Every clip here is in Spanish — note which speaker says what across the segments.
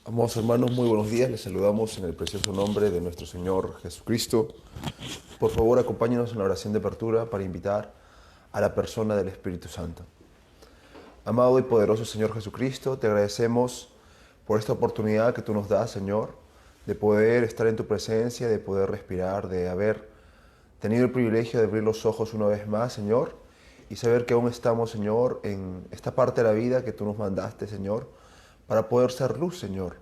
Speaker 1: Amados hermanos, muy buenos días. Les saludamos en el precioso nombre de nuestro Señor Jesucristo. Por favor, acompáñenos en la oración de apertura para invitar a la persona del Espíritu Santo. Amado y poderoso Señor Jesucristo, te agradecemos por esta oportunidad que tú nos das, Señor, de poder estar en tu presencia, de poder respirar, de haber tenido el privilegio de abrir los ojos una vez más, Señor, y saber que aún estamos, Señor, en esta parte de la vida que tú nos mandaste, Señor, para poder ser luz, Señor.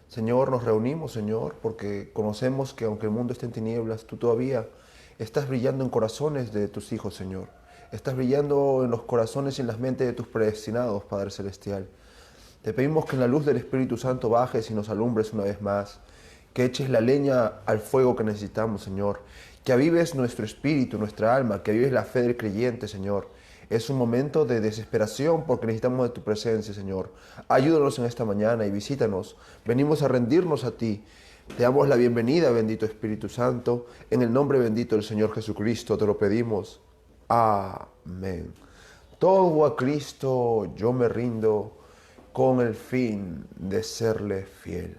Speaker 1: Señor, nos reunimos, Señor, porque conocemos que aunque el mundo esté en tinieblas, tú todavía estás brillando en corazones de tus hijos, Señor. Estás brillando en los corazones y en las mentes de tus predestinados, Padre Celestial. Te pedimos que en la luz del Espíritu Santo bajes y nos alumbres una vez más, que eches la leña al fuego que necesitamos, Señor, que avives nuestro espíritu, nuestra alma, que avives la fe del creyente, Señor. Es un momento de desesperación porque necesitamos de tu presencia, Señor. Ayúdanos en esta mañana y visítanos. Venimos a rendirnos a ti. Te damos la bienvenida, bendito Espíritu Santo. En el nombre bendito del Señor Jesucristo te lo pedimos. Amén. Todo a Cristo yo me rindo con el fin de serle fiel.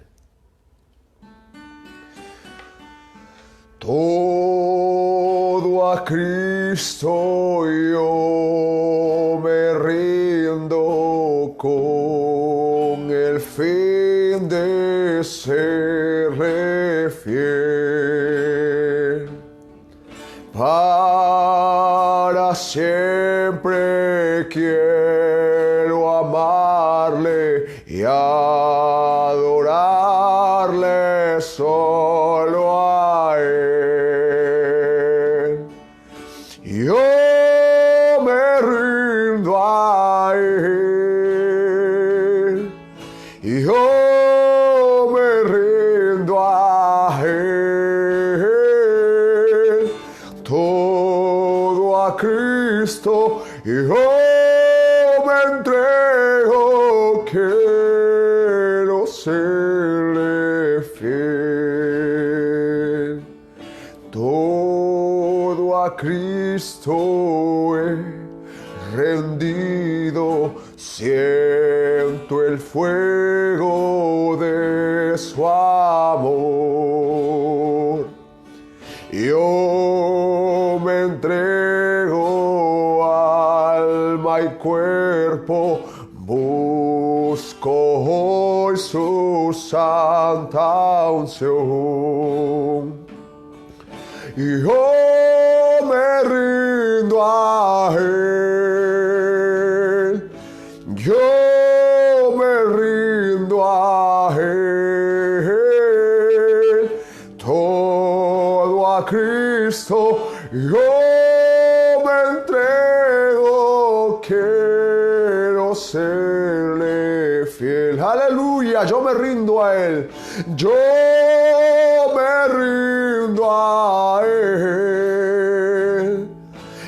Speaker 1: Todo a Cristo yo me rindo con el fin de serle fiel. Para siempre quiero amarle y adorarle solo a Él. Yo me rindo a Él. Yo me rindo a Él. Todo a Cristo yo me entrego. Quiero serle fiel. Todo a Cristo he rendido, siento el fuego de su amor. Yo me entrego alma y cuerpo, busco hoy su santa unción. Yo me rindo a Él. Yo me rindo a Él. Todo a Cristo yo me entrego. Quiero serle fiel. Aleluya, yo me rindo a Él. Yo me rindo a Él.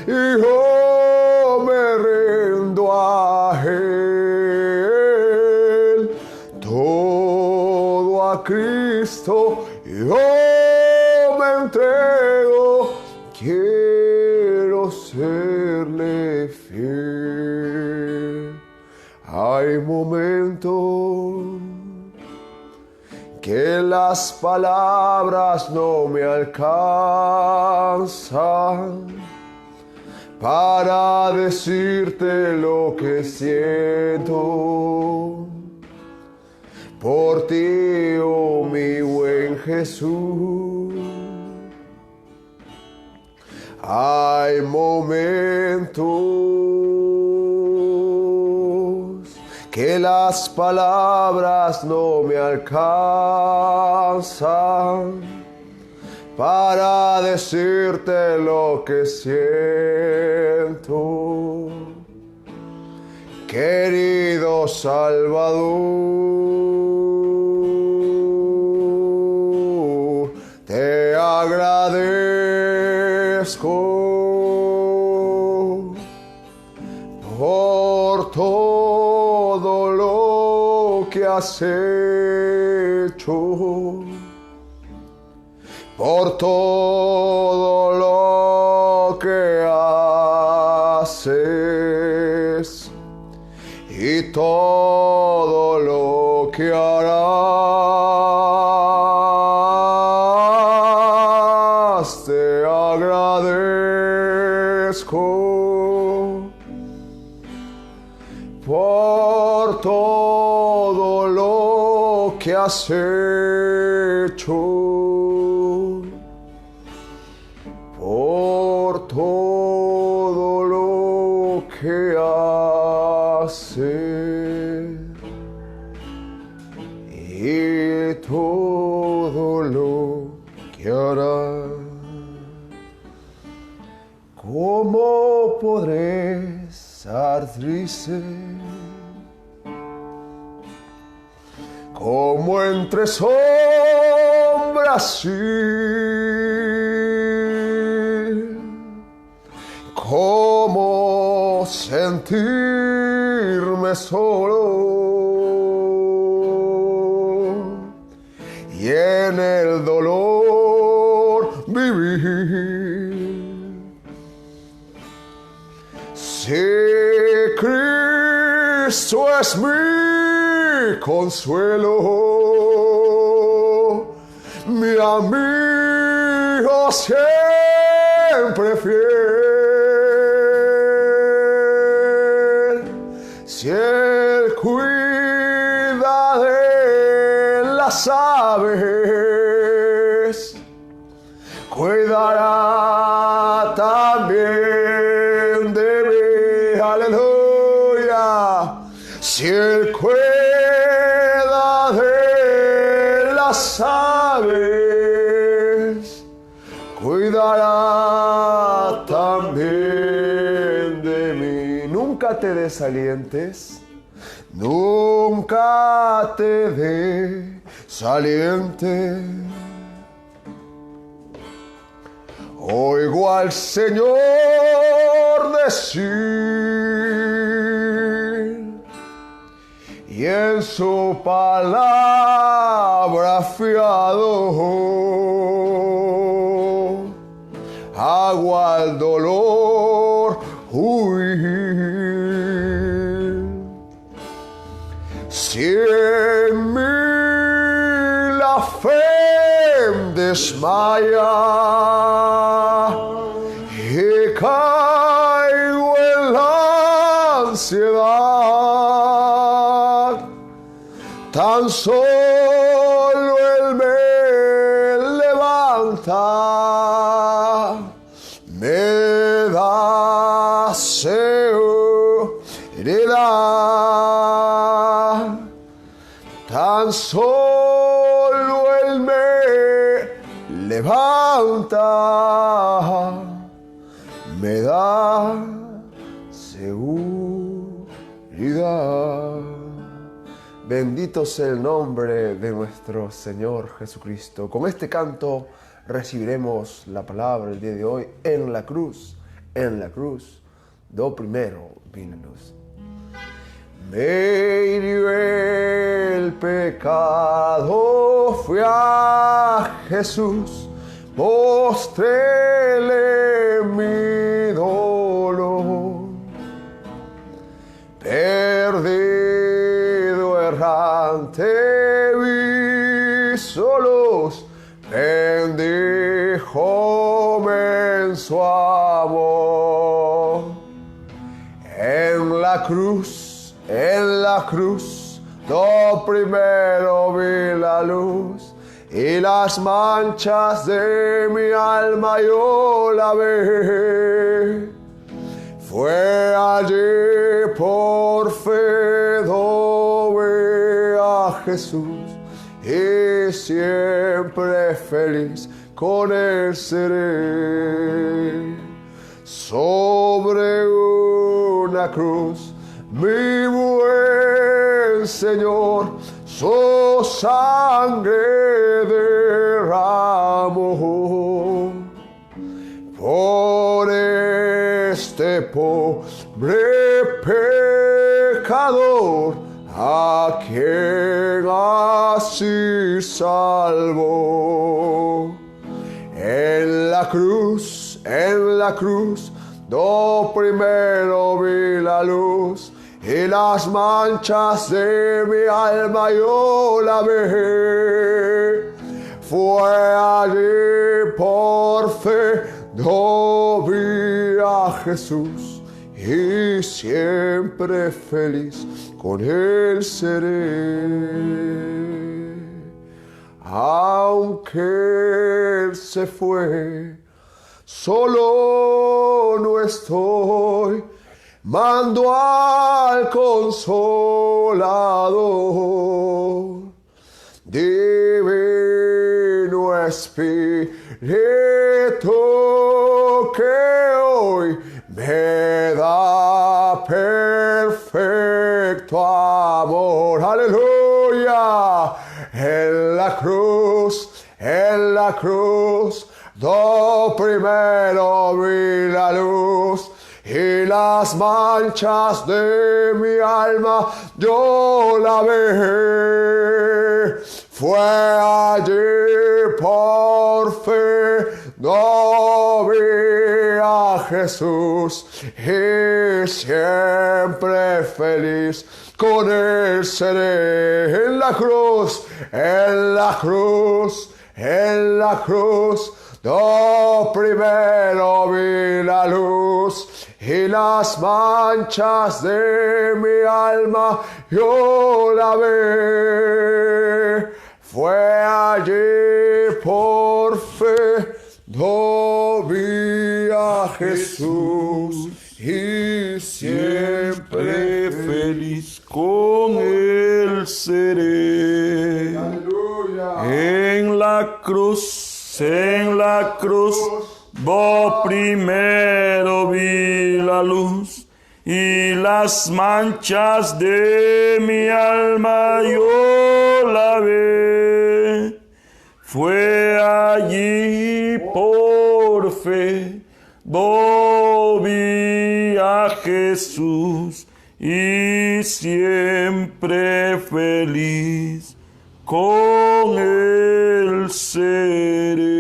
Speaker 1: Y yo me rindo a Él. Todo a Cristo yo me entrego. Quiero serle fiel. Hay momentos que las palabras no me alcanzan para decirte lo que siento por ti, oh mi buen Jesús. Hay momentos que las palabras no me alcanzan para decirte lo que siento, querido Salvador. Te agradezco por todo lo que has hecho, por todo lo que haces y todo lo que harás. por todo lo que has hecho, por todo lo que haces y todo lo que harás. ¿Cómo podré estar triste? Como entre sombras ir, cómo sentirme solo y en el dolor vivir. Si Cristo es mi consuelo, mi amigo siempre fiel, si Él cuida de las aves, cuidará también de mí. Aleluya. Si Él cuida de las aves, cuidará también de mí. Nunca te desalientes, nunca te desalientes. Oigo al Señor decir, y en su palabra fiado, hago al dolor huir. Si en mí la fe desmaya y caigo en la ansiedad, tan solo Él me levanta, me da seguridad, tan solo Él me levanta, me da seguridad. Bendito sea el nombre de nuestro Señor Jesucristo. Con este canto recibiremos la palabra el día de hoy. En la cruz, do primero vi la luz. Me hirió el pecado, fui a Jesús, postréle mi dolor. Perdido, errante, vi solos, bendíjome en su amor. En la cruz, do primero vi la luz, y las manchas de mi alma yo la vi. Fue allí por fe vi a Jesús, y siempre feliz con Él seré. Sobre una cruz, mi buen Señor, su sangre derramó por este pobre pecador, a quien así salvó. En la cruz, do primero vi la luz, y las manchas de mi alma yo la vi. Fue allí por fe, do vi a Jesús, y siempre feliz con Él seré. Aunque Él se fue, solo no estoy, mando al Consolador, Divino Espíritu que hoy me da perfecto amor. Aleluya. En la cruz, do primero vi la luz y las manchas de mi alma yo la vi. Fue allí por fe, no vi a Jesús y siempre feliz con Él seré. En la cruz, yo primero vi la luz y las manchas de mi alma yo la vi. Fue allí por fe, yo vi a Jesús y siempre feliz con Él seré. Aleluya. En la cruz, yo primero vi la luz y las manchas de mi alma yo la vi. Fue allí por fe, yo vi a Jesús y siempre feliz con Él seré.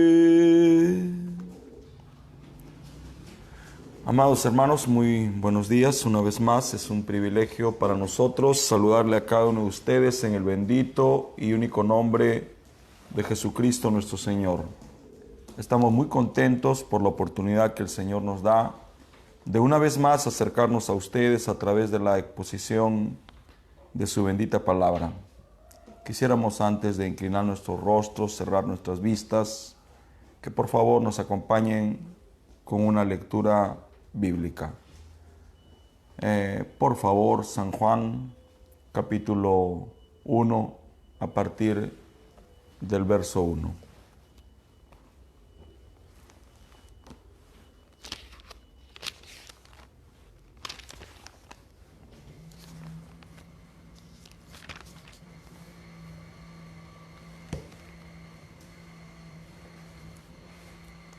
Speaker 1: Amados hermanos, muy buenos días. Una vez más es un privilegio para nosotros saludarle a cada uno de ustedes en el bendito y único nombre de Jesucristo nuestro Señor. Estamos muy contentos por la oportunidad que el Señor nos da de una vez más acercarnos a ustedes a través de la exposición de su bendita palabra. Quisiéramos, antes de inclinar nuestros rostros, cerrar nuestras vistas, que por favor nos acompañen con una lectura bíblica. Por favor, San Juan, capítulo 1, a partir del verso 1.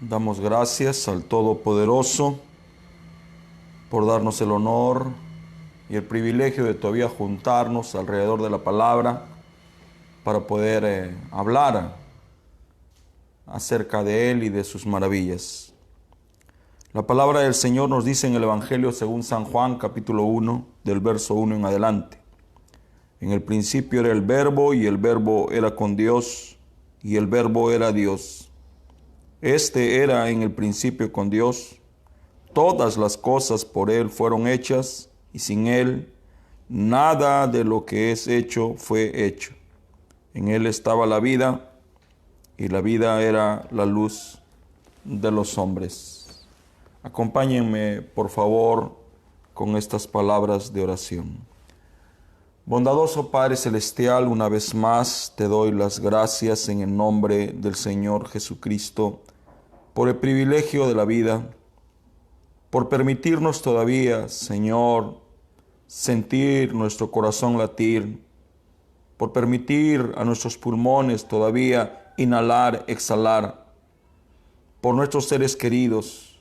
Speaker 1: Damos gracias al Todopoderoso por darnos el honor y el privilegio de todavía juntarnos alrededor de la palabra para poder hablar acerca de Él y de sus maravillas. La palabra del Señor nos dice en el Evangelio según San Juan, capítulo 1, del verso 1 en adelante. En el principio era el Verbo, y el Verbo era con Dios, y el Verbo era Dios. Este era en el principio con Dios. Todas las cosas por Él fueron hechas, y sin Él nada de lo que es hecho fue hecho. En Él estaba la vida, y la vida era la luz de los hombres. Acompáñenme, por favor, con estas palabras de oración. Bondadoso Padre Celestial, una vez más te doy las gracias en el nombre del Señor Jesucristo por el privilegio de la vida, por permitirnos todavía, Señor, sentir nuestro corazón latir, por permitir a nuestros pulmones todavía inhalar, exhalar, por nuestros seres queridos,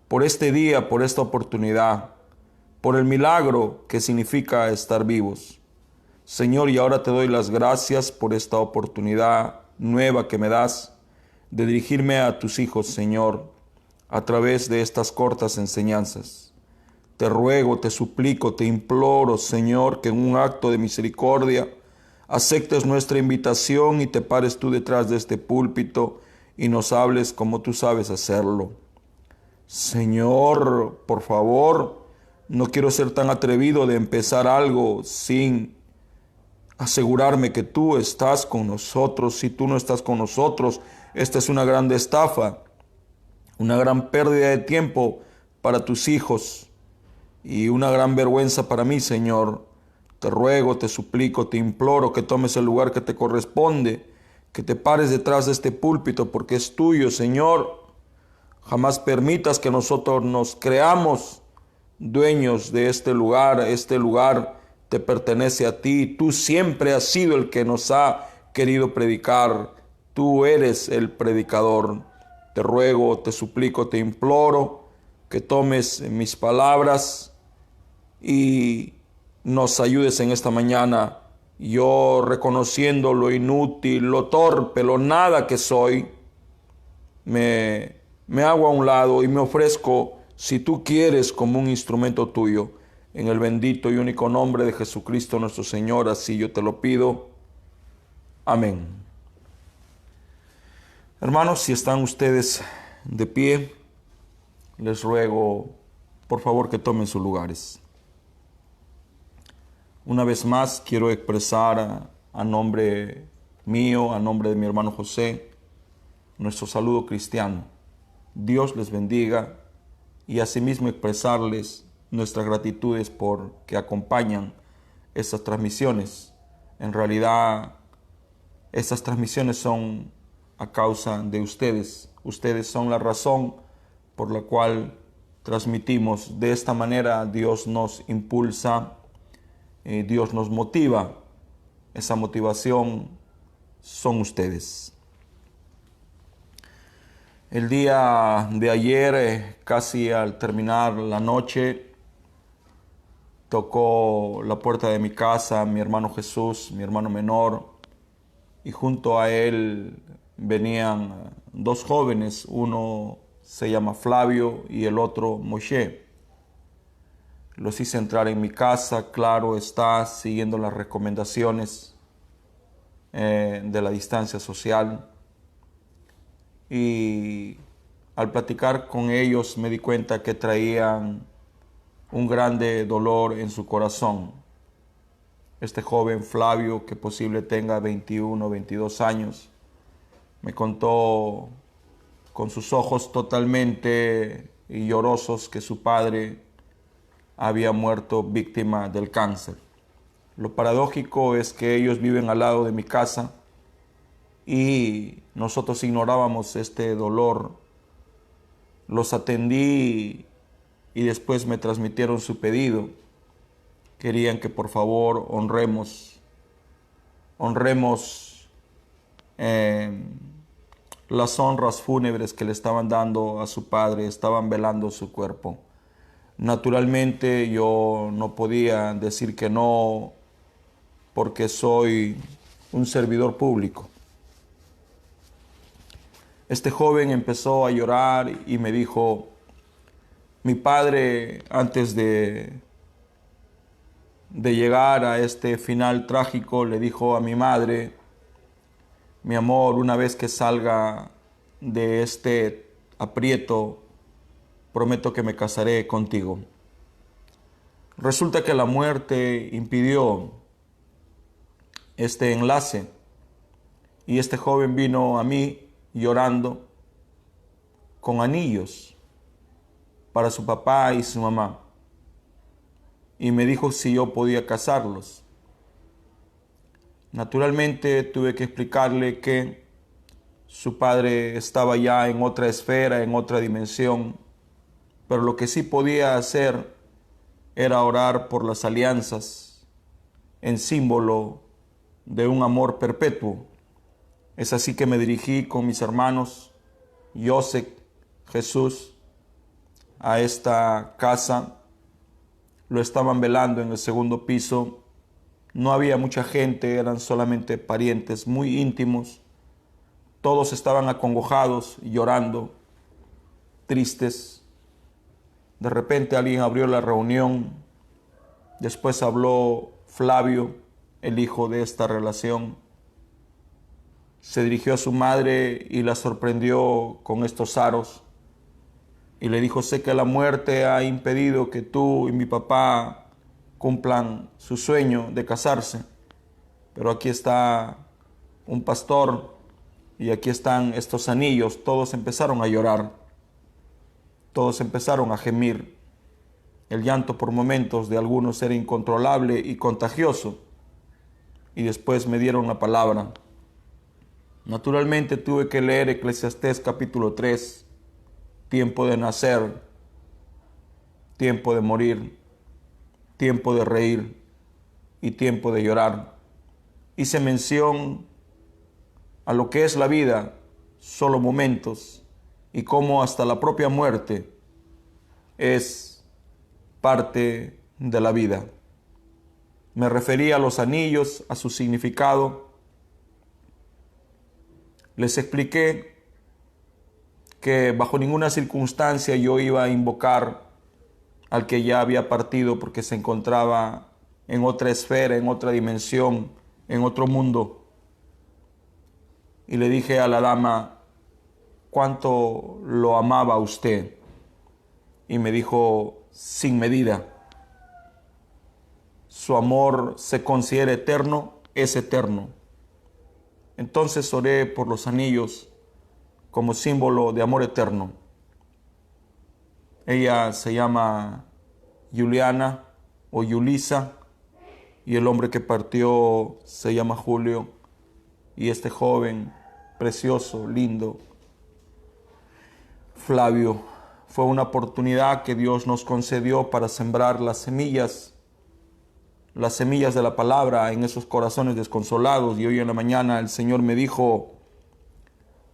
Speaker 1: por este día, por esta oportunidad, por el milagro que significa estar vivos. Señor, y ahora te doy las gracias por esta oportunidad nueva que me das de dirigirme a tus hijos, Señor, a través de estas cortas enseñanzas. Te ruego, te suplico, te imploro, Señor, que en un acto de misericordia aceptes nuestra invitación y te pares tú detrás de este púlpito y nos hables como tú sabes hacerlo. Señor, por favor,
Speaker 2: No quiero ser tan atrevido de empezar algo sin asegurarme que tú estás con nosotros. Si tú no estás con nosotros, esta es una gran estafa, una gran pérdida de tiempo para tus hijos y una gran vergüenza para mí, Señor. Te ruego, te suplico, te imploro que tomes el lugar que te corresponde, que te pares detrás de este púlpito porque es tuyo, Señor. Jamás permitas que nosotros nos creamos dueños de este lugar. Este lugar te pertenece a ti. Tú siempre has sido el que nos ha querido predicar. Tú eres el predicador. Te ruego, te suplico, te imploro que tomes mis palabras y nos ayudes en esta mañana. Yo, reconociendo lo inútil, lo torpe, lo nada que soy, me hago a un lado y me ofrezco, si tú quieres, como un instrumento tuyo. En el bendito y único nombre de Jesucristo nuestro Señor, así yo te lo pido. Amén. Hermanos, si están ustedes de pie, les ruego, por favor, que tomen sus lugares. Una vez más, quiero expresar a nombre mío, a nombre de mi hermano José, nuestro saludo cristiano. Dios les bendiga y asimismo expresarles nuestras gratitudes por que acompañan estas transmisiones. En realidad, estas transmisiones son a causa de ustedes. Ustedes son la razón por la cual transmitimos. De esta manera Dios nos impulsa, Dios nos motiva. Esa motivación son ustedes. El día de ayer, casi al terminar la noche, tocó la puerta de mi casa mi hermano Jesús, mi hermano menor, y junto a él venían dos jóvenes, uno se llama Flavio y el otro Moshe. Los hice entrar en mi casa, claro está, siguiendo las recomendaciones de la distancia social. Y al platicar con ellos me di cuenta que traían un grande dolor en su corazón. Este joven Flavio, que posible tenga 21 o 22 años, me contó con sus ojos totalmente llorosos que su padre había muerto víctima del cáncer. Lo paradójico es que ellos viven al lado de mi casa y nosotros ignorábamos este dolor. Los atendí y después me transmitieron su pedido. Querían que por favor honremos las honras fúnebres que le estaban dando a su padre, estaban velando su cuerpo. Naturalmente yo no podía decir que no porque soy un servidor público. Este joven empezó a llorar y me dijo, mi padre, antes de llegar a este final trágico, le dijo a mi madre, mi amor, una vez que salga de este aprieto, prometo que me casaré contigo. Resulta que la muerte impidió este enlace y este joven vino a mí llorando con anillos para su papá y su mamá y me dijo si yo podía casarlos. Naturalmente tuve que explicarle que su padre estaba ya en otra esfera, en otra dimensión, pero lo que sí podía hacer era orar por las alianzas en símbolo de un amor perpetuo. Es así que me dirigí con mis hermanos, Joseph, Jesús, a esta casa. Lo estaban velando en el segundo piso. No había mucha gente, eran solamente parientes muy íntimos. Todos estaban acongojados, llorando, tristes. De repente alguien abrió la reunión. Después habló Flavio, el hijo de esta relación. Se dirigió a su madre y la sorprendió con estos aros. y le dijo: sé que la muerte ha impedido que tú y mi papá cumplan su sueño de casarse, pero aquí está un pastor y aquí están estos anillos. Todos empezaron a llorar, todos empezaron a gemir. El llanto por momentos de algunos era incontrolable y contagioso, y después me dieron la palabra. Naturalmente tuve que leer Eclesiastés capítulo 3, tiempo de nacer, tiempo de morir, tiempo de reír y tiempo de llorar. Hice mención a lo que es la vida, solo momentos, y cómo hasta la propia muerte es parte de la vida. Me refería a los anillos, a su significado. Les expliqué que bajo ninguna circunstancia yo iba a invocar al que ya había partido porque se encontraba en otra esfera, en otra dimensión, en otro mundo. Y le dije a la dama: ¿cuánto lo amaba usted? Y me dijo: sin medida. Su amor se considera eterno, es eterno. Entonces oré por los anillos como símbolo de amor eterno. Ella se llama Juliana o Yulisa, y el hombre que partió se llama Julio, y este joven precioso, lindo, Flavio. Fue una oportunidad que Dios nos concedió para sembrar las semillas de la palabra en esos corazones desconsolados. Y hoy en la mañana el Señor me dijo: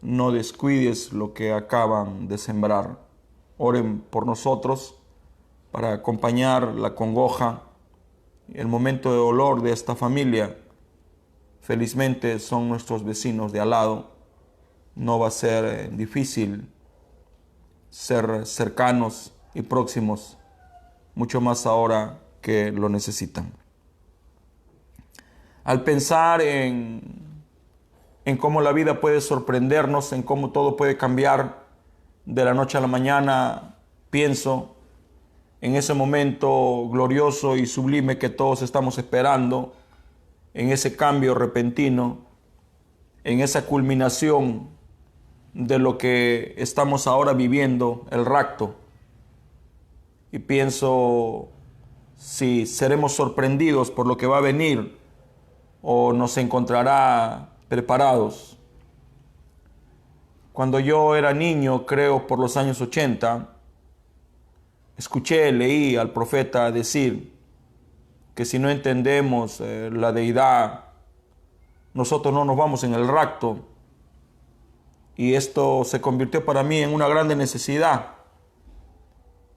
Speaker 2: no descuides lo que acaban de sembrar. Oren por nosotros para acompañar la congoja, el momento de dolor de esta familia. Felizmente son nuestros vecinos de al lado. No va a ser difícil ser cercanos y próximos, mucho más ahora que lo necesitan. Al pensar en cómo la vida puede sorprendernos, en cómo todo puede cambiar de la noche a la mañana, pienso en ese momento glorioso y sublime que todos estamos esperando, en ese cambio repentino, en esa culminación de lo que estamos ahora viviendo, el rapto. Y pienso si seremos sorprendidos por lo que va a venir o nos encontrará preparados. Cuando yo era niño, creo por los años 80, leí al profeta decir que si no entendemos la deidad, nosotros no nos vamos en el rapto. Y esto se convirtió para mí en una grande necesidad,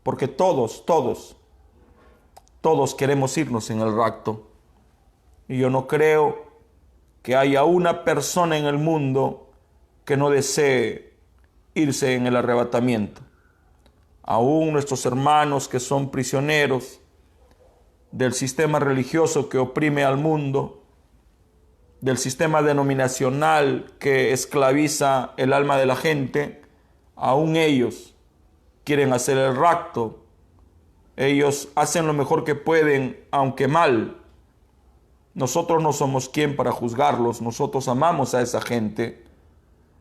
Speaker 2: porque todos queremos irnos en el rapto. Y yo no creo que haya una persona en el mundo que no desee irse en el arrebatamiento. Aún nuestros hermanos que son prisioneros del sistema religioso que oprime al mundo, del sistema denominacional que esclaviza el alma de la gente, aún ellos quieren hacer el rapto. Ellos hacen lo mejor que pueden, aunque mal. Nosotros no somos quien para juzgarlos. Nosotros amamos a esa gente.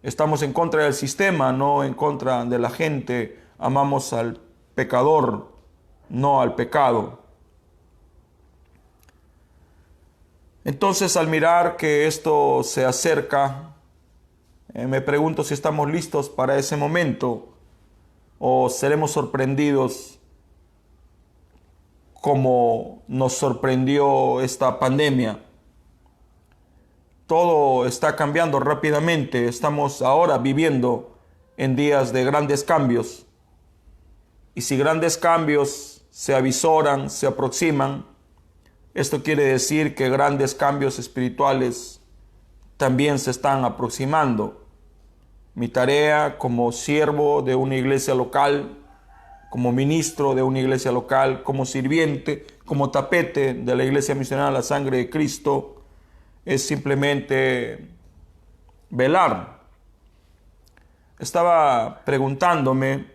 Speaker 2: Estamos en contra del sistema, no en contra de la gente. Amamos al pecador, no al pecado. Entonces, al mirar que esto se acerca, me pregunto si estamos listos para ese momento o seremos sorprendidos como nos sorprendió esta pandemia. Todo está cambiando rápidamente. Estamos ahora viviendo en días de grandes cambios. Y si grandes cambios se avisoran, se aproximan, esto quiere decir que grandes cambios espirituales también se están aproximando. Mi tarea como siervo de una iglesia local, como ministro de una iglesia local, como sirviente, como tapete de la Iglesia Misionera La Sangre de Cristo, es simplemente velar. Estaba preguntándome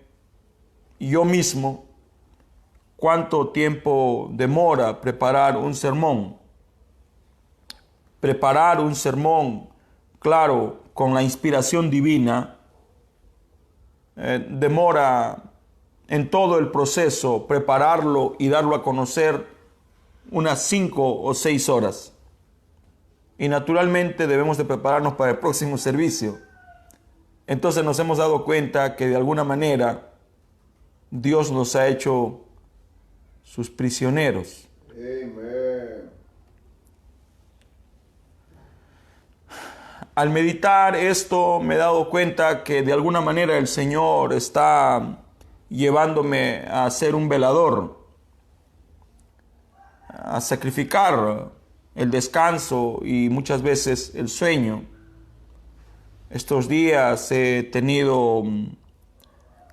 Speaker 2: yo mismo cuánto tiempo demora preparar un sermón. Preparar un sermón, claro, con la inspiración divina, demora en todo el proceso prepararlo y darlo a conocer unas 5 o 6 horas. Y naturalmente debemos de prepararnos para el próximo servicio. Entonces nos hemos dado cuenta que de alguna manera Dios nos ha hecho sus prisioneros.
Speaker 1: Amén.
Speaker 2: Al meditar esto me he dado cuenta que de alguna manera el Señor está llevándome a ser un velador, a sacrificar el descanso y muchas veces el sueño. Estos días he tenido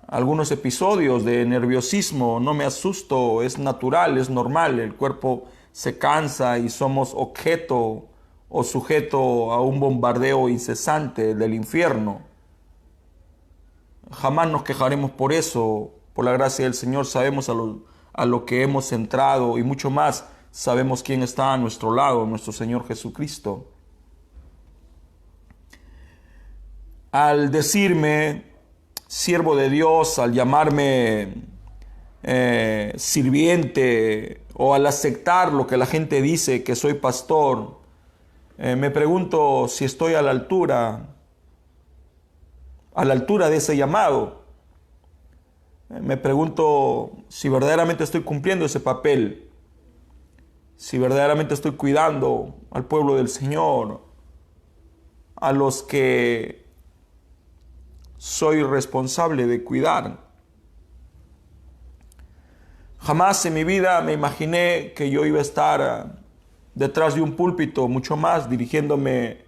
Speaker 2: algunos episodios de nerviosismo, no me asusto, es natural, es normal, el cuerpo se cansa y somos objeto o sujeto a un bombardeo incesante del infierno. Jamás nos quejaremos por eso, por la gracia del Señor sabemos a lo que hemos entrado y mucho más sabemos quién está a nuestro lado, nuestro Señor Jesucristo. Al decirme siervo de Dios, al llamarme sirviente o al aceptar lo que la gente dice que soy pastor, me pregunto si estoy a la altura de ese llamado. Me pregunto si verdaderamente estoy cumpliendo ese papel, si verdaderamente estoy cuidando al pueblo del Señor, a los que soy responsable de cuidar. Jamás en mi vida me imaginé que yo iba a estar detrás de un púlpito, mucho más dirigiéndome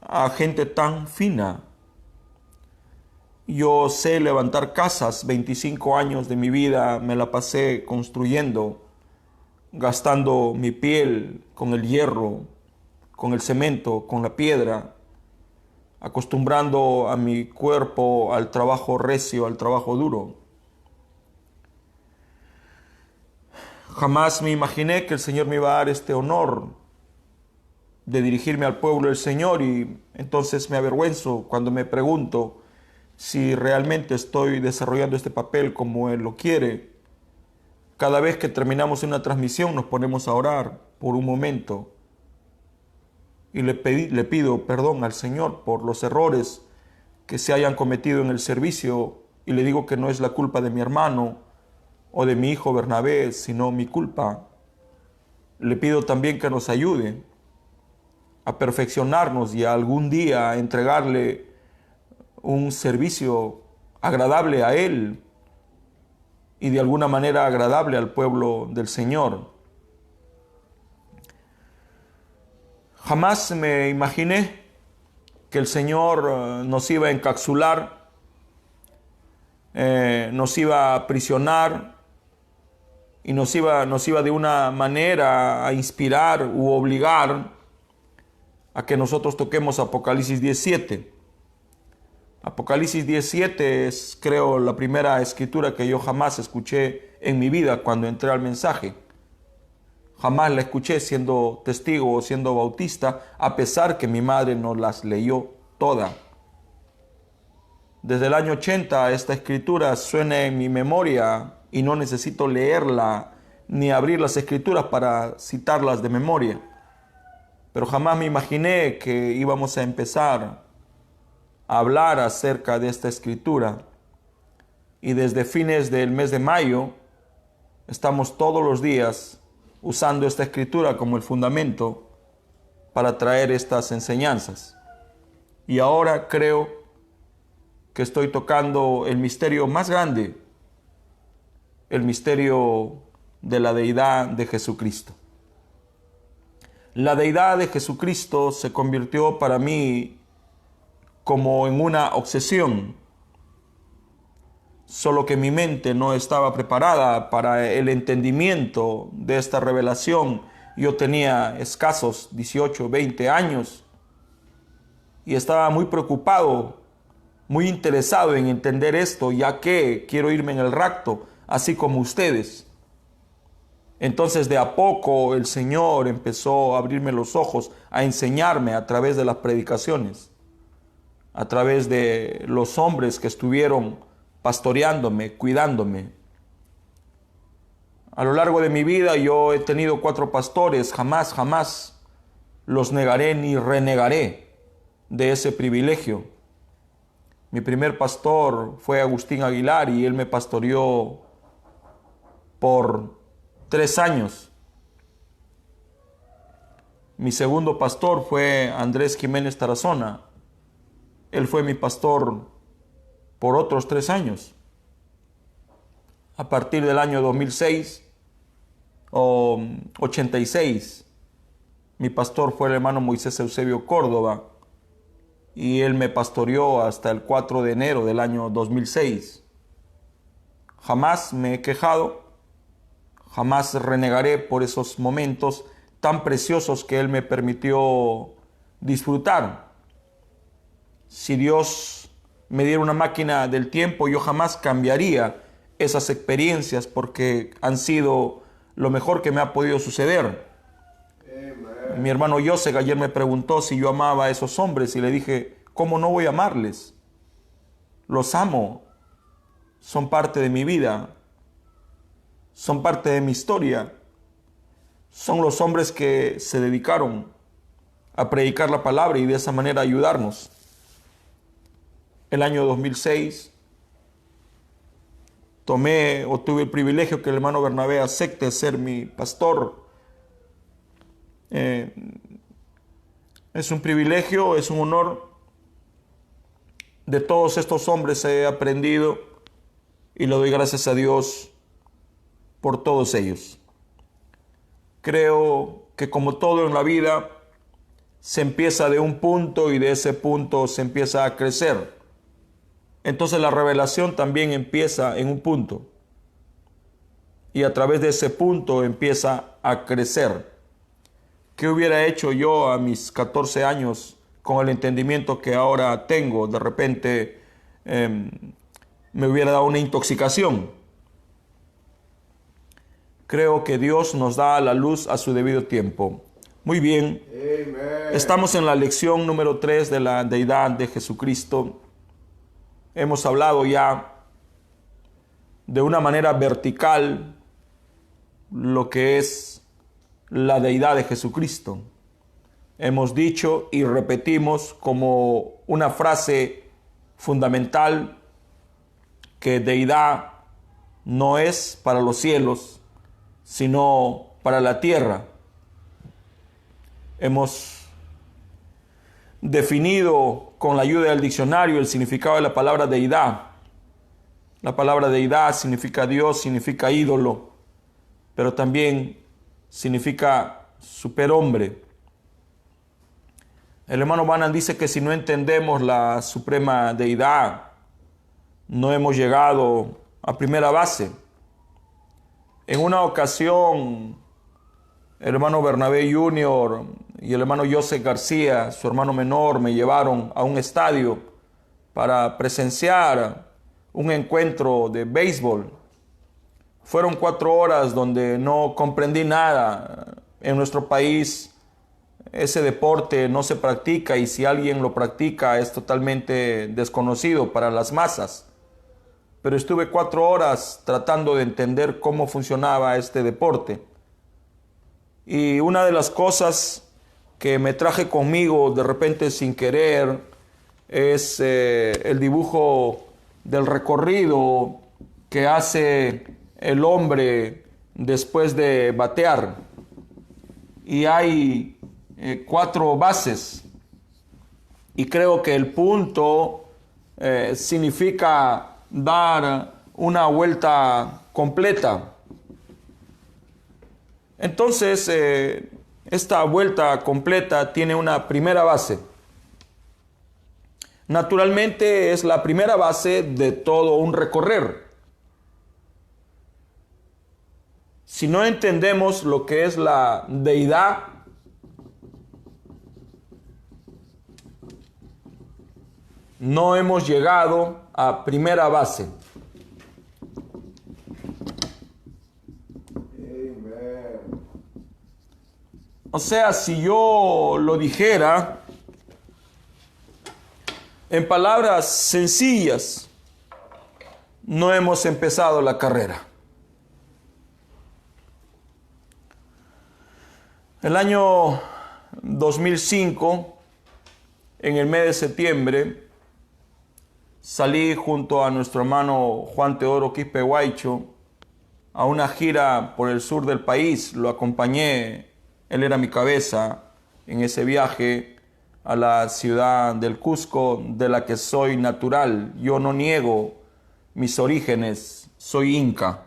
Speaker 2: a gente tan fina. Yo sé levantar casas, 25 años de mi vida me la pasé construyendo, gastando mi piel con el hierro, con el cemento, con la piedra, acostumbrando a mi cuerpo al trabajo recio, al trabajo duro. Jamás me imaginé que el Señor me iba a dar este honor de dirigirme al pueblo del Señor y entonces me avergüenzo cuando me pregunto si realmente estoy desarrollando este papel como Él lo quiere. Cada vez que terminamos una transmisión nos ponemos a orar por un momento y le pido perdón al Señor por los errores que se hayan cometido en el servicio y le digo que no es la culpa de mi hermano o de mi hijo Bernabé, sino mi culpa. Le pido también que nos ayude a perfeccionarnos y a algún día entregarle un servicio agradable a Él y de alguna manera agradable al pueblo del Señor. Jamás me imaginé que el Señor nos iba a encapsular, nos iba a aprisionar y nos iba de una manera a inspirar u obligar a que nosotros toquemos Apocalipsis 17. Apocalipsis 17 es, creo, la primera escritura que yo jamás escuché en mi vida cuando entré al mensaje. Jamás la escuché siendo testigo o siendo bautista, a pesar que mi madre nos las leyó toda. Desde el año 80 esta escritura suena en mi memoria y no necesito leerla ni abrir las escrituras para citarlas de memoria. Pero jamás me imaginé que íbamos a empezar a hablar acerca de esta escritura. Y desde fines del mes de mayo estamos todos los días usando esta escritura como el fundamento para traer estas enseñanzas. Y ahora creo que estoy tocando el misterio más grande, el misterio de la deidad de Jesucristo. La deidad de Jesucristo se convirtió para mí como en una obsesión, solo que mi mente no estaba preparada para el entendimiento de esta revelación. Yo tenía escasos 18, 20 años y estaba muy preocupado, muy interesado en entender esto, ya que quiero irme en el rapto, así como ustedes. Entonces de a poco el Señor empezó a abrirme los ojos, a enseñarme a través de las predicaciones, a través de los hombres que estuvieron pastoreándome, cuidándome. A lo largo de mi vida yo he tenido 4 pastores, jamás los negaré ni renegaré de ese privilegio. Mi primer pastor fue Agustín Aguilar y él me pastoreó por 3 años. Mi segundo pastor fue Andrés Jiménez Tarazona. Él fue mi pastor por otros 3 años. A partir del año 2006 o 86, mi pastor fue el hermano Moisés Eusebio Córdoba y él me pastoreó hasta el 4 de enero del año 2006. Jamás me he quejado, jamás renegaré por esos momentos tan preciosos que él me permitió disfrutar. Si Dios me diera una máquina del tiempo, yo jamás cambiaría esas experiencias porque han sido lo mejor que me ha podido suceder. Mi hermano José ayer me preguntó si yo amaba a esos hombres y le dije, ¿cómo no voy a amarles? Los amo, son parte de mi vida, son parte de mi historia. Son los hombres que se dedicaron a predicar la palabra y de esa manera ayudarnos. El año 2006 tuve el privilegio que el hermano Bernabé acepte ser mi pastor. Es un privilegio, es un honor. De todos estos hombres he aprendido y le doy gracias a Dios por todos ellos. Creo que como todo en la vida, se empieza de un punto y de ese punto se empieza a crecer. Entonces la revelación también empieza en un punto y a través de ese punto empieza a crecer. ¿Qué hubiera hecho yo a mis 14 años con el entendimiento que ahora tengo? De repente me hubiera dado una intoxicación. Creo que Dios nos da la luz a su debido tiempo. Muy bien. Amen. Estamos en la lección número 3 de la deidad de Jesucristo. Hemos hablado ya de una manera vertical lo que es la deidad de Jesucristo. Hemos dicho y repetimos como una frase fundamental que deidad no es para los cielos, sino para la tierra. Hemos definido con la ayuda del diccionario el significado de la palabra deidad. La palabra deidad significa Dios, significa ídolo, pero también significa superhombre. El hermano Branham dice que si no entendemos la suprema deidad, no hemos llegado a primera base. En una ocasión, el hermano Bernabé Jr. y el hermano José García, su hermano menor, me llevaron a un estadio para presenciar un encuentro de béisbol. Fueron 4 horas donde no comprendí nada. En nuestro país ese deporte no se practica y si alguien lo practica es totalmente desconocido para las masas. Pero estuve 4 horas tratando de entender cómo funcionaba este deporte. Y una de las cosas que me traje conmigo de repente sin querer es el dibujo del recorrido que hace el hombre después de batear. Y hay 4 bases. Y creo que el punto significa dar una vuelta completa. Entonces, esta vuelta completa tiene una primera base. Naturalmente es la primera base de todo un recorrer. Si no entendemos lo que es la deidad, no hemos llegado a primera base. O sea, si yo lo dijera en palabras sencillas, no hemos empezado la carrera. El año 2005, en el mes de septiembre, salí junto a nuestro hermano Juan Teodoro Quispe Guaycho a una gira por el sur del país. Lo acompañé, él era mi cabeza en ese viaje a la ciudad del Cusco, de la que soy natural. Yo no niego mis orígenes, soy inca.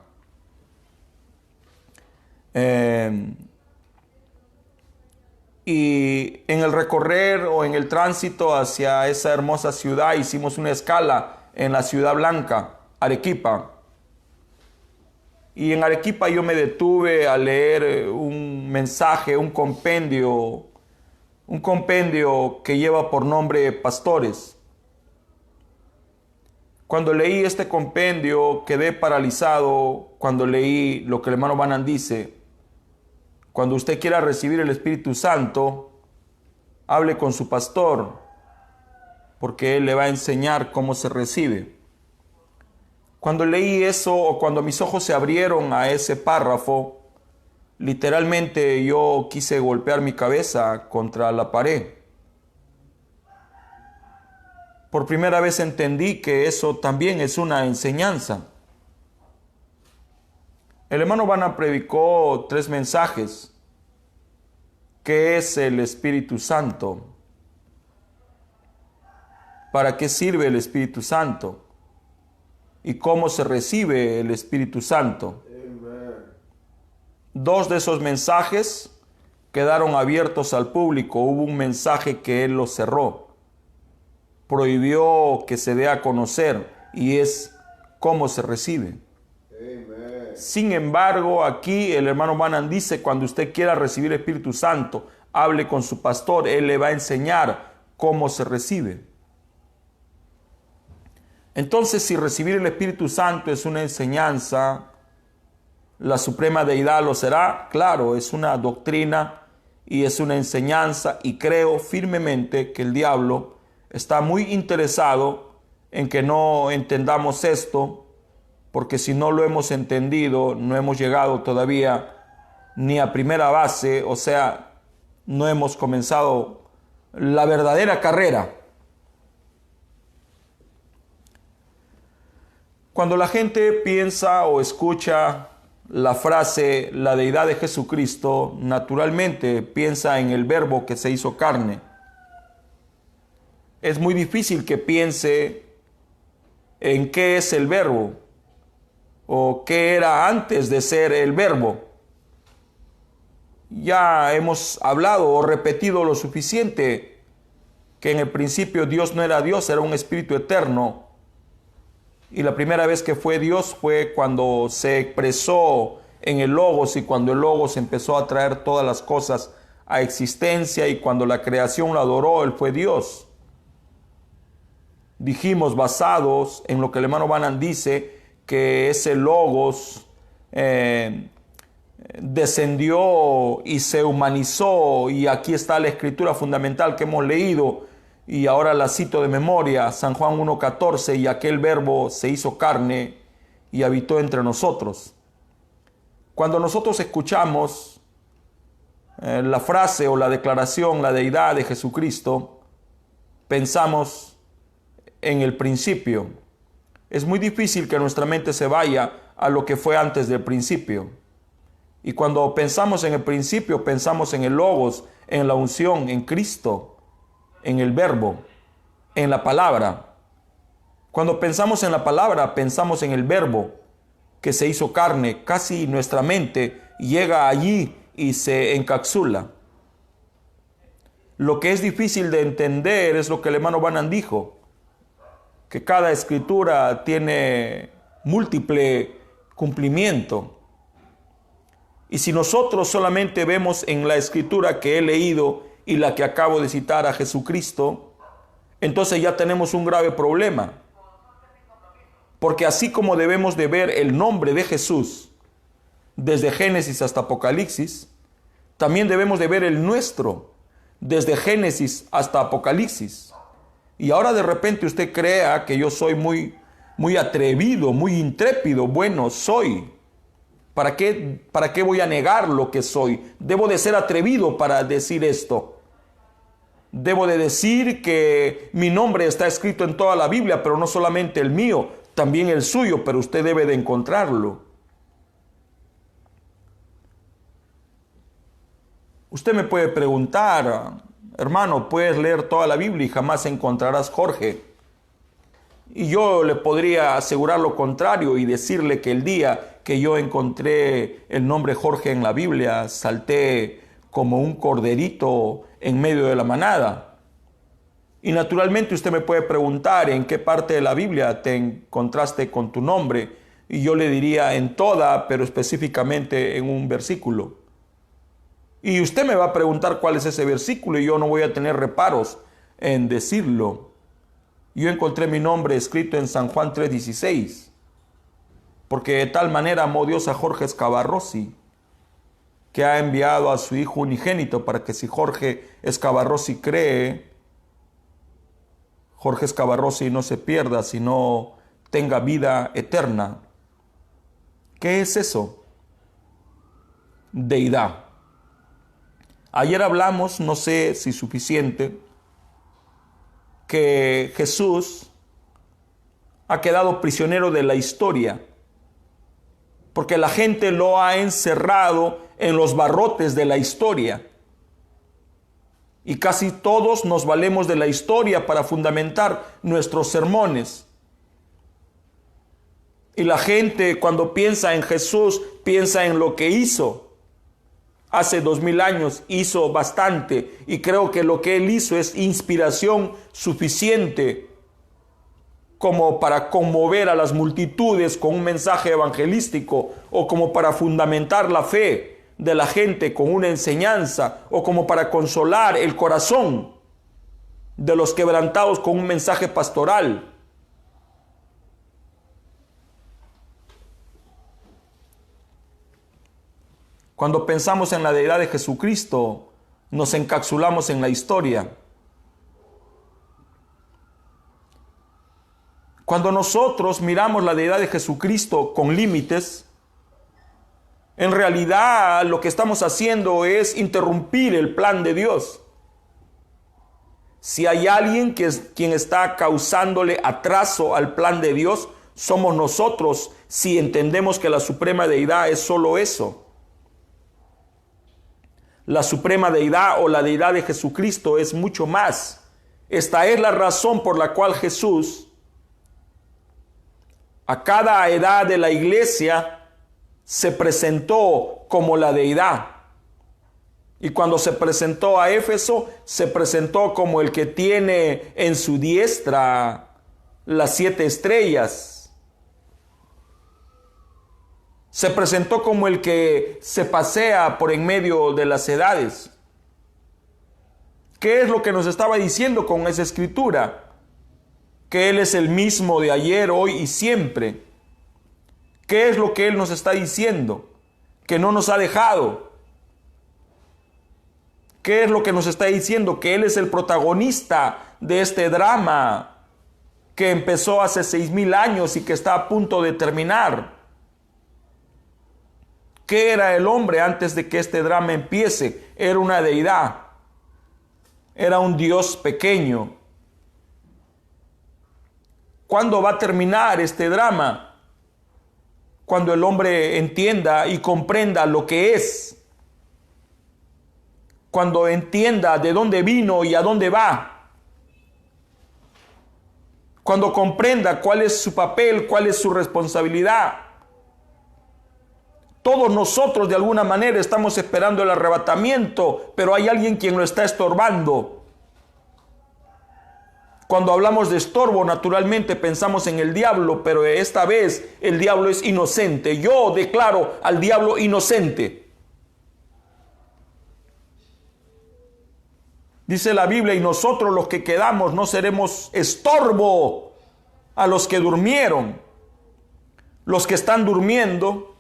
Speaker 2: Y en el recorrer o en el tránsito hacia esa hermosa ciudad hicimos una escala en la Ciudad Blanca, Arequipa. Y en Arequipa yo me detuve a leer un mensaje, un compendio que lleva por nombre Pastores. Cuando leí este compendio quedé paralizado cuando leí lo que el hermano Banan dice. Cuando usted quiera recibir el Espíritu Santo, hable con su pastor, porque él le va a enseñar cómo se recibe. Cuando leí eso, o cuando mis ojos se abrieron a ese párrafo, literalmente yo quise golpear mi cabeza contra la pared. Por primera vez entendí que eso también es una enseñanza. El hermano Banan predicó 3 mensajes. ¿Qué es el Espíritu Santo? ¿Para qué sirve el Espíritu Santo? ¿Y cómo se recibe el Espíritu Santo? Amen. 2 de esos mensajes quedaron abiertos al público. Hubo un mensaje que él lo cerró. Prohibió que se dé a conocer, y es cómo se recibe. Sin embargo, aquí el hermano Banan dice, cuando usted quiera recibir el Espíritu Santo, hable con su pastor, él le va a enseñar cómo se recibe. Entonces, si recibir el Espíritu Santo es una enseñanza, ¿la suprema deidad lo será? Claro, es una doctrina y es una enseñanza, y creo firmemente que el diablo está muy interesado en que no entendamos esto, porque si no lo hemos entendido, no hemos llegado todavía ni a primera base, o sea, no hemos comenzado la verdadera carrera. Cuando la gente piensa o escucha la frase la deidad de Jesucristo, naturalmente piensa en el Verbo que se hizo carne. Es muy difícil que piense en qué es el Verbo o qué era antes de ser el Verbo. Ya hemos hablado o repetido lo suficiente que en el principio Dios no era Dios, era un espíritu eterno. Y la primera vez que fue Dios fue cuando se expresó en el Logos, y cuando el Logos empezó a traer todas las cosas a existencia, y cuando la creación lo adoró, Él fue Dios. Dijimos, basados en lo que el hermano Banan dice, que ese Logos descendió y se humanizó, y aquí está la escritura fundamental que hemos leído, y ahora la cito de memoria, San Juan 1:14, y aquel Verbo se hizo carne y habitó entre nosotros. Cuando nosotros escuchamos la frase o la declaración, la deidad de Jesucristo, pensamos en el principio. Es muy difícil que nuestra mente se vaya a lo que fue antes del principio. Y cuando pensamos en el principio, pensamos en el Logos, en la unción, en Cristo, en el Verbo, en la palabra. Cuando pensamos en la palabra, pensamos en el Verbo que se hizo carne. Casi nuestra mente llega allí y se encapsula. Lo que es difícil de entender es lo que el hermano Banan dijo, que cada escritura tiene múltiple cumplimiento. Y si nosotros solamente vemos en la escritura que he leído y la que acabo de citar a Jesucristo, entonces ya tenemos un grave problema. Porque así como debemos de ver el nombre de Jesús desde Génesis hasta Apocalipsis, también debemos de ver el nuestro desde Génesis hasta Apocalipsis. Y ahora de repente usted crea que yo soy muy atrevido, muy intrépido. Bueno, soy. ¿Para qué voy a negar lo que soy? Debo de ser atrevido para decir esto. Debo de decir que mi nombre está escrito en toda la Biblia, pero no solamente el mío, también el suyo, pero usted debe de encontrarlo. Usted me puede preguntar, hermano, puedes leer toda la Biblia y jamás encontrarás Jorge. Y yo le podría asegurar lo contrario y decirle que el día que yo encontré el nombre Jorge en la Biblia, salté como un corderito en medio de la manada. Y naturalmente usted me puede preguntar en qué parte de la Biblia te encontraste con tu nombre. Y yo le diría en toda, pero específicamente en un versículo. Y usted me va a preguntar cuál es ese versículo y yo no voy a tener reparos en decirlo. Yo encontré mi nombre escrito en San Juan 3:16, porque de tal manera amó Dios a Jorge Escabarrossi, que ha enviado a su Hijo unigénito para que si Jorge Escabarrossi cree, Jorge Escabarrossi no se pierda, sino tenga vida eterna. ¿Qué es eso? Deidad. Ayer hablamos, no sé si suficiente, que Jesús ha quedado prisionero de la historia, porque la gente lo ha encerrado en los barrotes de la historia. Y casi todos nos valemos de la historia para fundamentar nuestros sermones. Y la gente cuando piensa en Jesús, piensa en lo que hizo. Hace 2000 años hizo bastante y creo que lo que él hizo es inspiración suficiente como para conmover a las multitudes con un mensaje evangelístico o como para fundamentar la fe de la gente con una enseñanza o como para consolar el corazón de los quebrantados con un mensaje pastoral. Cuando pensamos en la deidad de Jesucristo, nos encapsulamos en la historia. Cuando nosotros miramos la deidad de Jesucristo con límites, en realidad lo que estamos haciendo es interrumpir el plan de Dios. Si hay alguien quien está causándole atraso al plan de Dios, somos nosotros, si entendemos que la suprema deidad es solo eso. La suprema deidad o la deidad de Jesucristo es mucho más. Esta es la razón por la cual Jesús, a cada edad de la iglesia, se presentó como la deidad. Y cuando se presentó a Éfeso, se presentó como el que tiene en su diestra las 7 estrellas. Se presentó como el que se pasea por en medio de las edades. ¿Qué es lo que nos estaba diciendo con esa escritura? Que Él es el mismo de ayer, hoy y siempre. ¿Qué es lo que Él nos está diciendo? Que no nos ha dejado. ¿Qué es lo que nos está diciendo? Que Él es el protagonista de este drama que empezó hace 6000 años y que está a punto de terminar. ¿Qué era el hombre antes de que este drama empiece? Era una deidad. Era un Dios pequeño. ¿Cuándo va a terminar este drama? Cuando el hombre entienda y comprenda lo que es. Cuando entienda de dónde vino y a dónde va. Cuando comprenda cuál es su papel, cuál es su responsabilidad. Todos nosotros de alguna manera estamos esperando el arrebatamiento, pero hay alguien quien lo está estorbando. Cuando hablamos de estorbo, naturalmente pensamos en el diablo, pero esta vez el diablo es inocente. Yo declaro al diablo inocente. Dice la Biblia, y nosotros los que quedamos no seremos estorbo a los que durmieron. Los que están durmiendo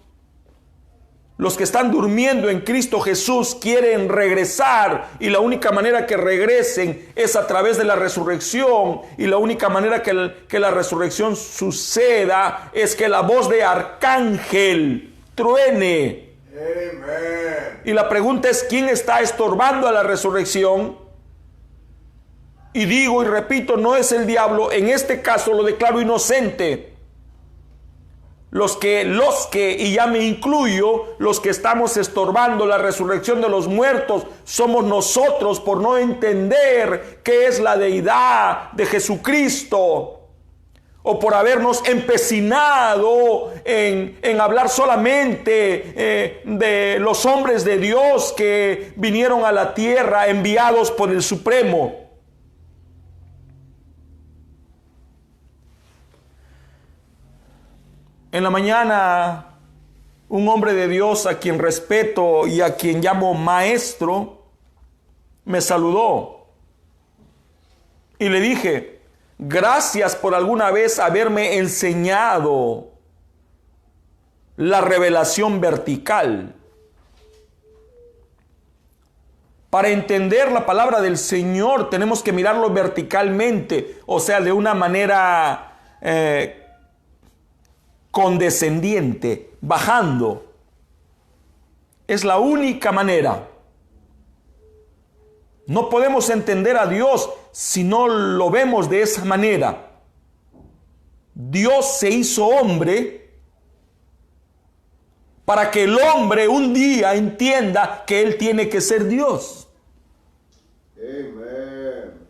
Speaker 2: en Cristo Jesús quieren regresar, y la única manera que regresen es a través de la resurrección, y la única manera que la resurrección suceda es que la voz de arcángel truene.
Speaker 3: Amen.
Speaker 2: Y la pregunta es, ¿quién está estorbando a la resurrección? Y digo y repito, no es el diablo. En este caso lo declaro inocente. Los que, y ya me incluyo, los que estamos estorbando la resurrección de los muertos, somos nosotros por no entender qué es la deidad de Jesucristo, o por habernos empecinado en hablar solamente de los hombres de Dios que vinieron a la tierra enviados por el Supremo. En la mañana, un hombre de Dios a quien respeto y a quien llamo maestro, me saludó. Y le dije, gracias por alguna vez haberme enseñado la revelación vertical. Para entender la palabra del Señor tenemos que mirarlo verticalmente, o sea, de una manera condescendiente, bajando. Es la única manera. No podemos entender a Dios si no lo vemos de esa manera. Dios se hizo hombre para que el hombre un día entienda que Él tiene que ser Dios.
Speaker 3: Amen.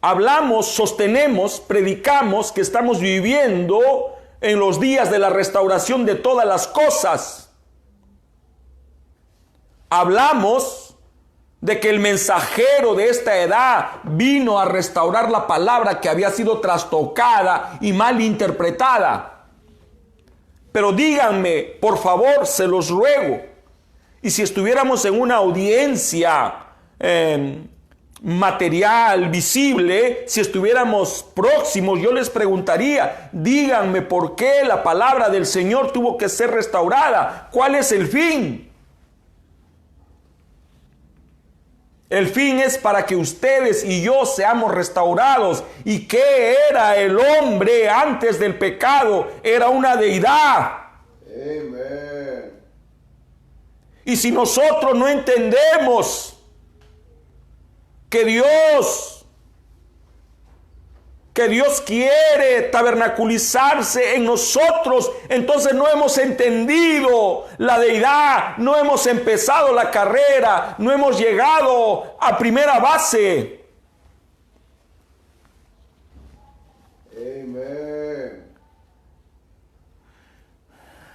Speaker 2: Hablamos, sostenemos, predicamos que estamos viviendo en los días de la restauración de todas las cosas. Hablamos de que el mensajero de esta edad vino a restaurar la palabra que había sido trastocada y mal interpretada. Pero díganme, por favor, se los ruego, y si estuviéramos en una audiencia material, visible, si estuviéramos próximos, yo les preguntaría, díganme por qué la palabra del Señor tuvo que ser restaurada. ¿Cuál es el fin? El fin es para que ustedes y yo seamos restaurados. ¿Y qué era el hombre antes del pecado? Era una deidad.
Speaker 3: Amen.
Speaker 2: Y si nosotros no entendemos que Dios quiere tabernaculizarse en nosotros, entonces no hemos entendido la deidad, no hemos empezado la carrera, no hemos llegado a primera base.
Speaker 3: Amen.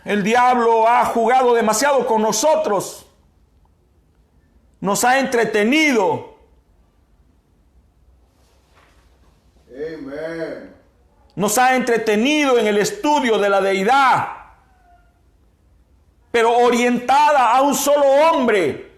Speaker 2: El diablo ha jugado demasiado con nosotros, nos ha entretenido.
Speaker 3: Amen.
Speaker 2: Nos ha entretenido en el estudio de la deidad, pero orientada a un solo hombre.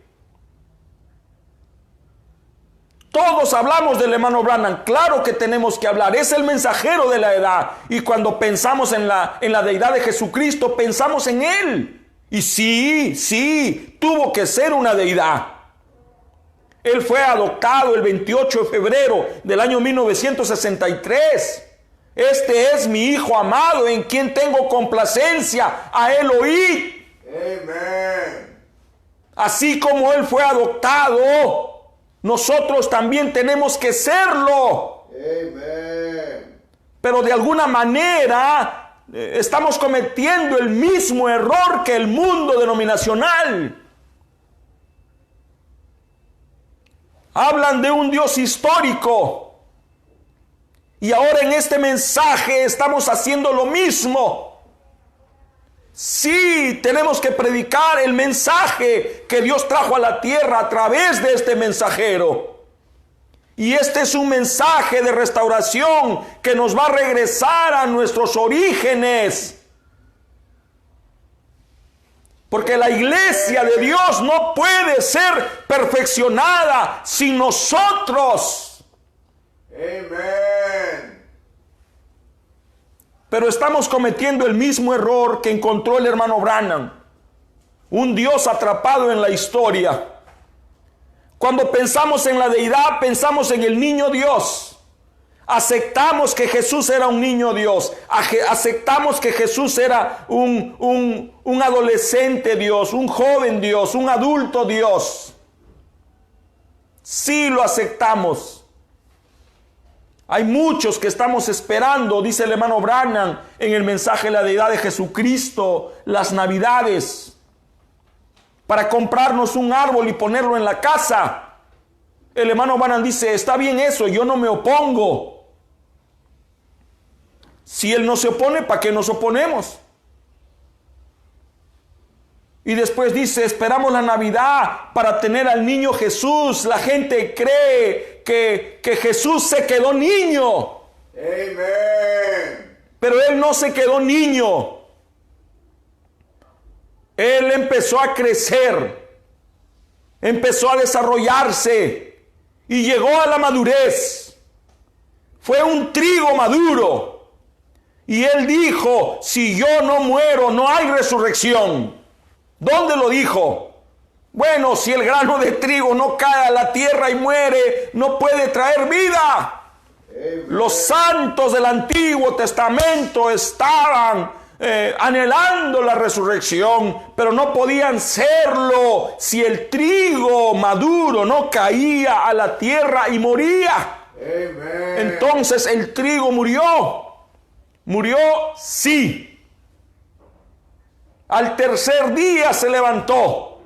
Speaker 2: Todos hablamos del hermano Branham, claro que tenemos que hablar, es el mensajero de la edad, y cuando pensamos en la deidad de Jesucristo, pensamos en Él. Y sí, tuvo que ser una deidad. Él fue adoptado el 28 de febrero del año 1963. Este es mi Hijo amado en quien tengo complacencia, a Él oíd.
Speaker 3: Amen.
Speaker 2: Así como Él fue adoptado, nosotros también tenemos que serlo.
Speaker 3: Amen.
Speaker 2: Pero de alguna manera estamos cometiendo el mismo error que el mundo denominacional. Hablan de un Dios histórico. Y ahora en este mensaje estamos haciendo lo mismo. Sí, tenemos que predicar el mensaje que Dios trajo a la tierra a través de este mensajero. Y este es un mensaje de restauración que nos va a regresar a nuestros orígenes. Porque la iglesia de Dios no puede ser perfeccionada sin nosotros.
Speaker 3: Amen.
Speaker 2: Pero estamos cometiendo el mismo error que encontró el hermano Branham. Un Dios atrapado en la historia. Cuando pensamos en la deidad, pensamos en el niño Dios. Aceptamos que Jesús era un niño Dios. Aceptamos que Jesús era un adolescente Dios, un joven Dios, un adulto Dios. Sí lo aceptamos. Hay muchos que estamos esperando, dice el hermano Branham en el mensaje de la deidad de Jesucristo, las Navidades, para comprarnos un árbol y ponerlo en la casa. El hermano Branham dice, está bien eso, yo no me opongo. Si él no se opone, ¿para qué nos oponemos? Y después dice, esperamos la Navidad para tener al niño Jesús. La gente cree que Jesús se quedó niño.
Speaker 3: Amen.
Speaker 2: Pero él no se quedó niño. Él empezó a crecer. Empezó a desarrollarse. Y llegó a la madurez. Fue un trigo maduro. Y él dijo, si yo no muero, no hay resurrección. ¿Dónde lo dijo? Bueno, si el grano de trigo no cae a la tierra y muere, no puede traer vida.
Speaker 3: Amen.
Speaker 2: Los santos del Antiguo Testamento estaban anhelando la resurrección, pero no podían serlo si el trigo maduro no caía a la tierra y moría.
Speaker 3: Amen.
Speaker 2: Entonces el trigo murió. Murió, sí. Al tercer día se levantó.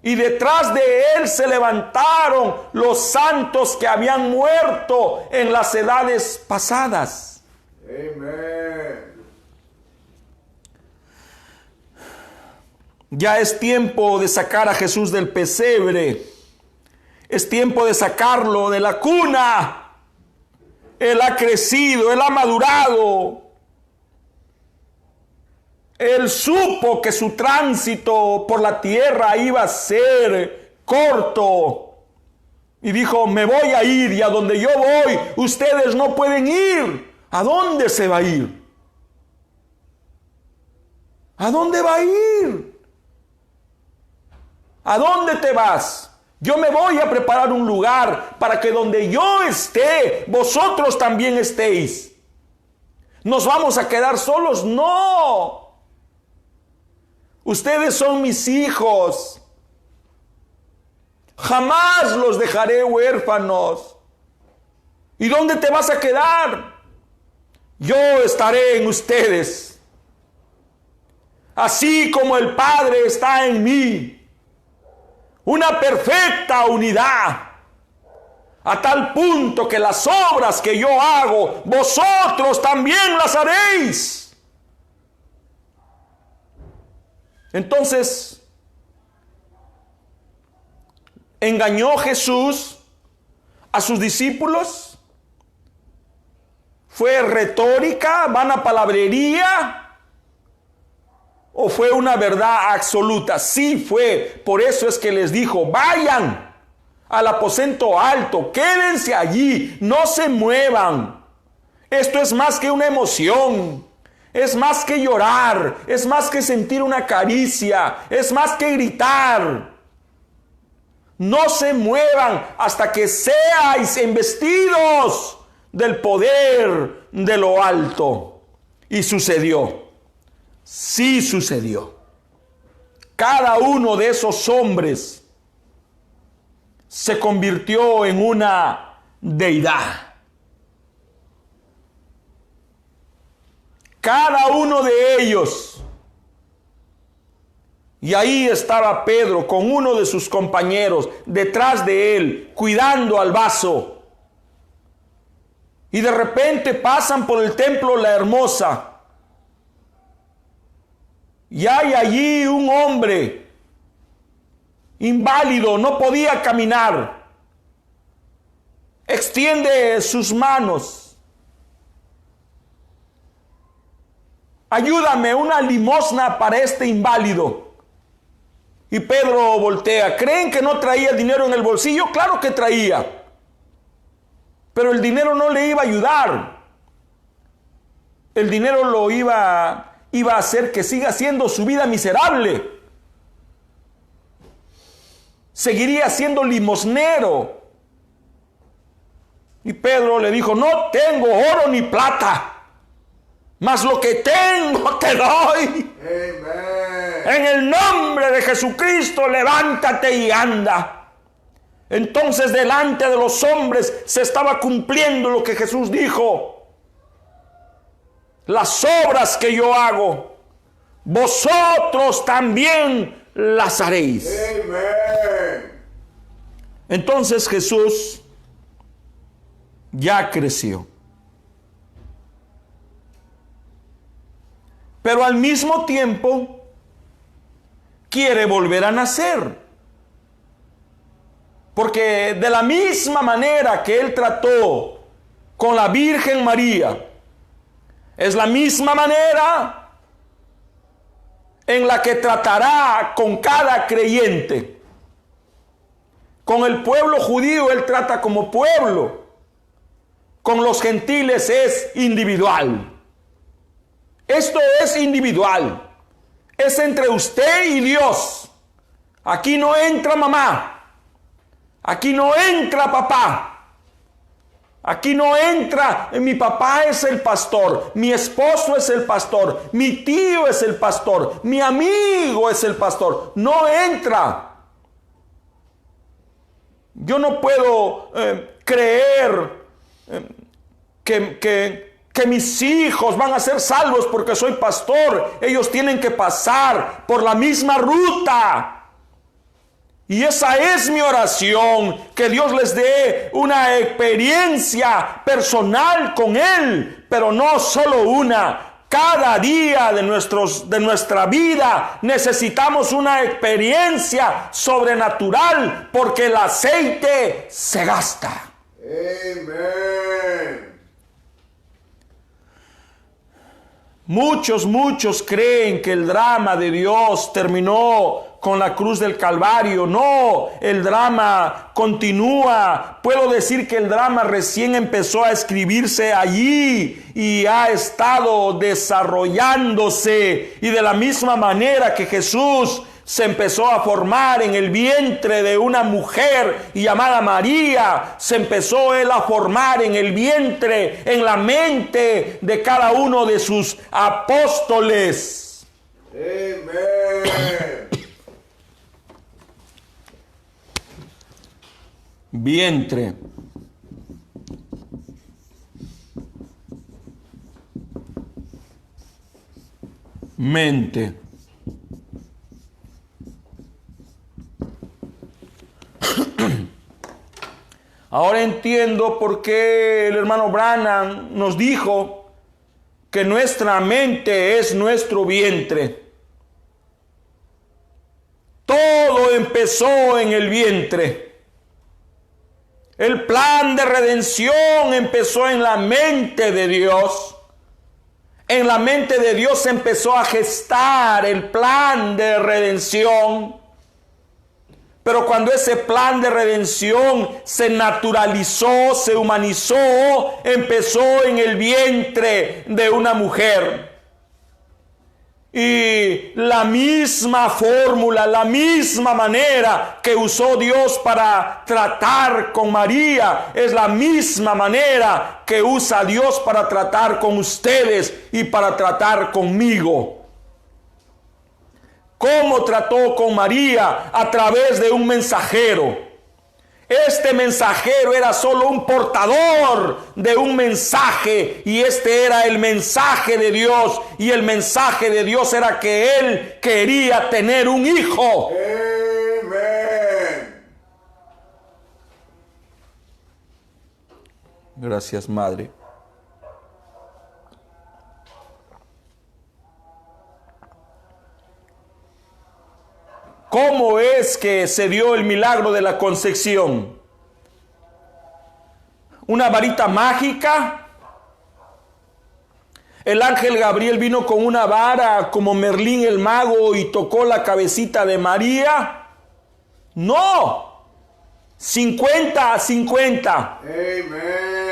Speaker 2: Y detrás de él se levantaron los santos que habían muerto en las edades pasadas.
Speaker 3: Amen.
Speaker 2: Ya es tiempo de sacar a Jesús del pesebre. Es tiempo de sacarlo de la cuna. Él ha crecido, él ha madurado. Él supo que su tránsito por la tierra iba a ser corto. Y dijo, me voy a ir y a donde yo voy, ustedes no pueden ir. ¿A dónde se va a ir? ¿A dónde va a ir? ¿A dónde te vas? Yo me voy a preparar un lugar para que donde yo esté, vosotros también estéis. ¿Nos vamos a quedar solos? No. Ustedes son mis hijos. Jamás los dejaré huérfanos. ¿Y dónde te vas a quedar? Yo estaré en ustedes. Así como el Padre está en mí. Una perfecta unidad. A tal punto que las obras que yo hago, vosotros también las haréis. Entonces, ¿engañó Jesús a sus discípulos? ¿Fue retórica, vana palabrería? ¿O fue una verdad absoluta? Sí fue. Por eso es que les dijo, vayan al aposento alto, quédense allí, no se muevan. Esto es más que una emoción. Es más que llorar, es más que sentir una caricia, es más que gritar. No se muevan hasta que seáis investidos del poder de lo alto. Y sucedió. Sí sucedió. Cada uno de esos hombres se convirtió en una deidad. Cada uno de ellos. Y ahí estaba Pedro con uno de sus compañeros detrás de él, cuidando al vaso. Y de repente pasan por el templo La Hermosa. Y hay allí un hombre inválido, no podía caminar. Extiende sus manos. ayúdame, una limosna para este inválido. Y Pedro voltea. ¿Creen que no traía dinero en el bolsillo? Claro que traía. Pero el dinero no le iba a ayudar. El dinero lo iba a hacer que siga siendo su vida miserable. Seguiría siendo limosnero. Y Pedro le dijo, no tengo oro ni plata, mas lo que tengo te doy.
Speaker 3: Amen.
Speaker 2: En el nombre de Jesucristo, levántate y anda. Entonces delante de los hombres se estaba cumpliendo lo que Jesús dijo. Las obras que yo hago, vosotros también las haréis.
Speaker 3: Amen.
Speaker 2: Entonces Jesús ya creció. Pero al mismo tiempo quiere volver a nacer. Porque de la misma manera que Él trató con la Virgen María, es la misma manera en la que tratará con cada creyente. Con el pueblo judío Él trata como pueblo. Con los gentiles es individual. Esto es individual. Es entre usted y Dios. Aquí no entra mamá. Aquí no entra papá. Aquí no entra, mi papá es el pastor, mi esposo es el pastor, mi tío es el pastor, mi amigo es el pastor. No entra. Yo no puedo creer que mis hijos van a ser salvos porque soy pastor. Ellos tienen que pasar por la misma ruta. Y esa es mi oración, que Dios les dé una experiencia personal con Él, pero no solo una. Cada día de nuestra vida necesitamos una experiencia sobrenatural porque el aceite se gasta.
Speaker 3: Amen.
Speaker 2: Muchos creen que el drama de Dios terminó con la cruz del Calvario. No, el drama continúa. Puedo decir que el drama recién empezó a escribirse allí y ha estado desarrollándose. Y de la misma manera que Jesús se empezó a formar en el vientre de una mujer llamada María, se empezó Él a formar en el vientre, en la mente de cada uno de sus apóstoles.
Speaker 3: Amen.
Speaker 2: Vientre. Mente. Ahora entiendo por qué el hermano Branham nos dijo que nuestra mente es nuestro vientre. Todo empezó en el vientre. El plan de redención empezó en la mente de Dios. En la mente de Dios se empezó a gestar el plan de redención. Pero cuando ese plan de redención se naturalizó, se humanizó, empezó en el vientre de una mujer. Y la misma fórmula, la misma manera que usó Dios para tratar con María, es la misma manera que usa Dios para tratar con ustedes y para tratar conmigo. ¿Cómo trató con María? A través de un mensajero. Este mensajero era solo un portador de un mensaje, y este era el mensaje de Dios, y el mensaje de Dios era que Él quería tener un hijo.
Speaker 3: Amen.
Speaker 2: Gracias, Madre. ¿Cómo es que se dio el milagro de la concepción? ¿Una varita mágica? El ángel Gabriel vino con una vara como Merlín el mago y tocó la cabecita de María. No, 50-50.
Speaker 3: Amen.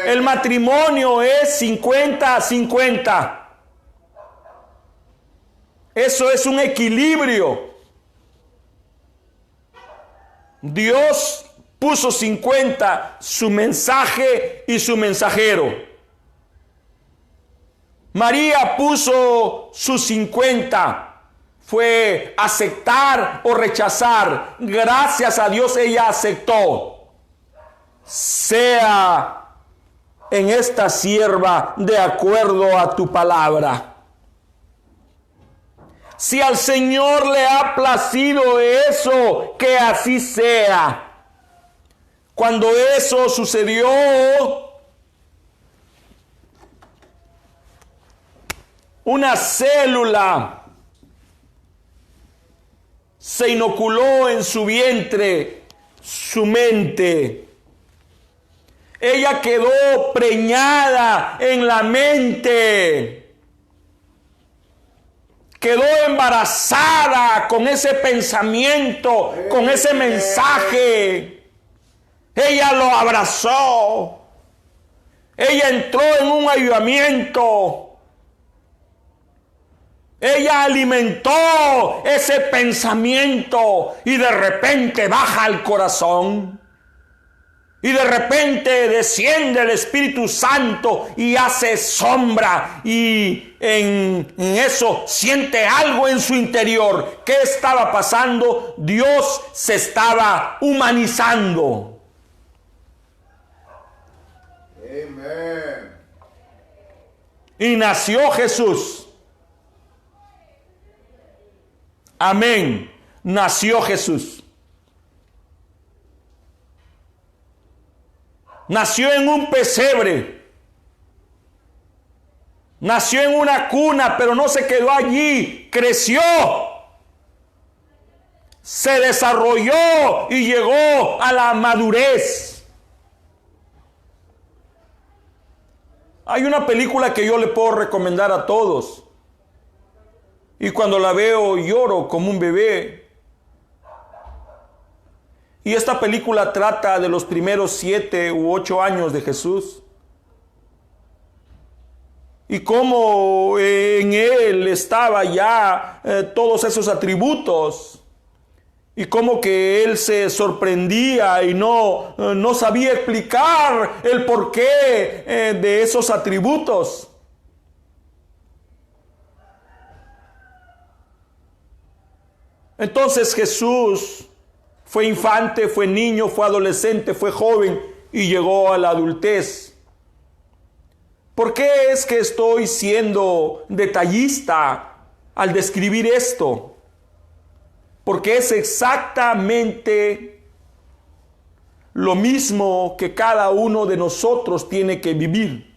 Speaker 2: El matrimonio es 50-50. Eso es un equilibrio. Dios puso 50, su mensaje y su mensajero. María puso sus 50, fue aceptar o rechazar. Gracias a Dios ella aceptó. Sea en esta sierva de acuerdo a tu palabra. Si al Señor le ha placido eso, que así sea. Cuando eso sucedió, una célula se inoculó en su vientre, su mente. Ella quedó preñada en la mente. Quedó embarazada con ese pensamiento, con ese mensaje. Ella lo abrazó. Ella entró en un avivamiento. Ella alimentó ese pensamiento y de repente baja al corazón. Y de repente desciende el Espíritu Santo y hace sombra. Y en eso siente algo en su interior. ¿Qué estaba pasando? Dios se estaba humanizando.
Speaker 3: Amen.
Speaker 2: Y nació Jesús. Amén. Nació Jesús. Nació en un pesebre. Nació en una cuna, pero no se quedó allí. Creció. Se desarrolló y llegó a la madurez. Hay una película que yo le puedo recomendar a todos. Y cuando la veo lloro como un bebé. Y esta película trata de los primeros 7 u 8 años de Jesús. Y cómo en él estaba ya todos esos atributos. Y cómo que él se sorprendía y no sabía explicar el porqué de esos atributos. Entonces Jesús fue infante, fue niño, fue adolescente, fue joven y llegó a la adultez. ¿Por qué es que estoy siendo detallista al describir esto? Porque es exactamente lo mismo que cada uno de nosotros tiene que vivir.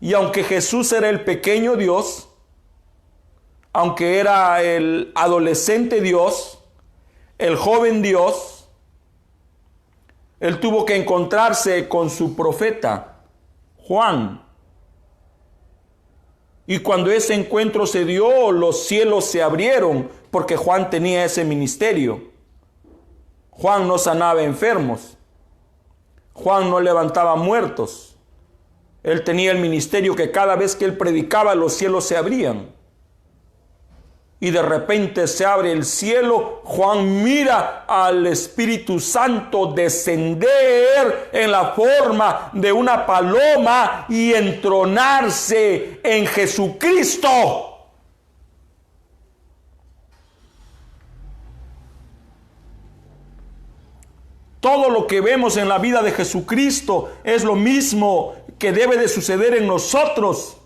Speaker 2: Y aunque Jesús era el pequeño Dios, aunque era el adolescente Dios, el joven Dios, él tuvo que encontrarse con su profeta, Juan. Y cuando ese encuentro se dio, los cielos se abrieron, porque Juan tenía ese ministerio. Juan no sanaba enfermos. Juan no levantaba muertos. Él tenía el ministerio que cada vez que él predicaba, los cielos se abrían. Y de repente se abre el cielo. Juan mira al Espíritu Santo descender en la forma de una paloma y entronarse en Jesucristo. Todo lo que vemos en la vida de Jesucristo es lo mismo que debe de suceder en nosotros.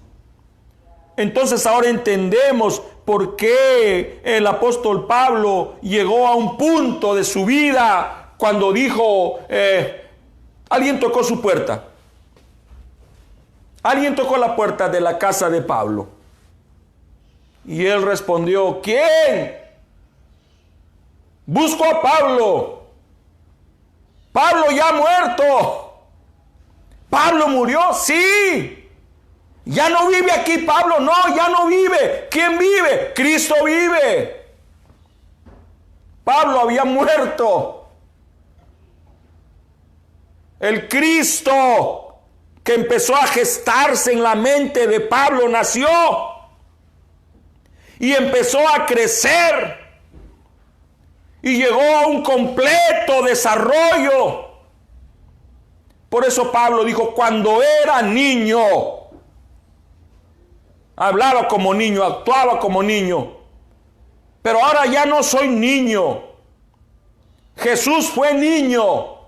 Speaker 2: Entonces ahora entendemos por qué el apóstol Pablo llegó a un punto de su vida cuando dijo, alguien tocó su puerta. Alguien tocó la puerta de la casa de Pablo. Y él respondió, ¿quién? Busco a Pablo. Pablo ya ha muerto. ¿Pablo murió? Sí. Ya no vive aquí Pablo, no, ya no vive. ¿Quién vive? Cristo vive. Pablo había muerto. El Cristo que empezó a gestarse en la mente de Pablo nació y empezó a crecer y llegó a un completo desarrollo. Por eso Pablo dijo, cuando era niño, hablaba como niño, actuaba como niño, pero ahora ya no soy niño. Jesús fue niño.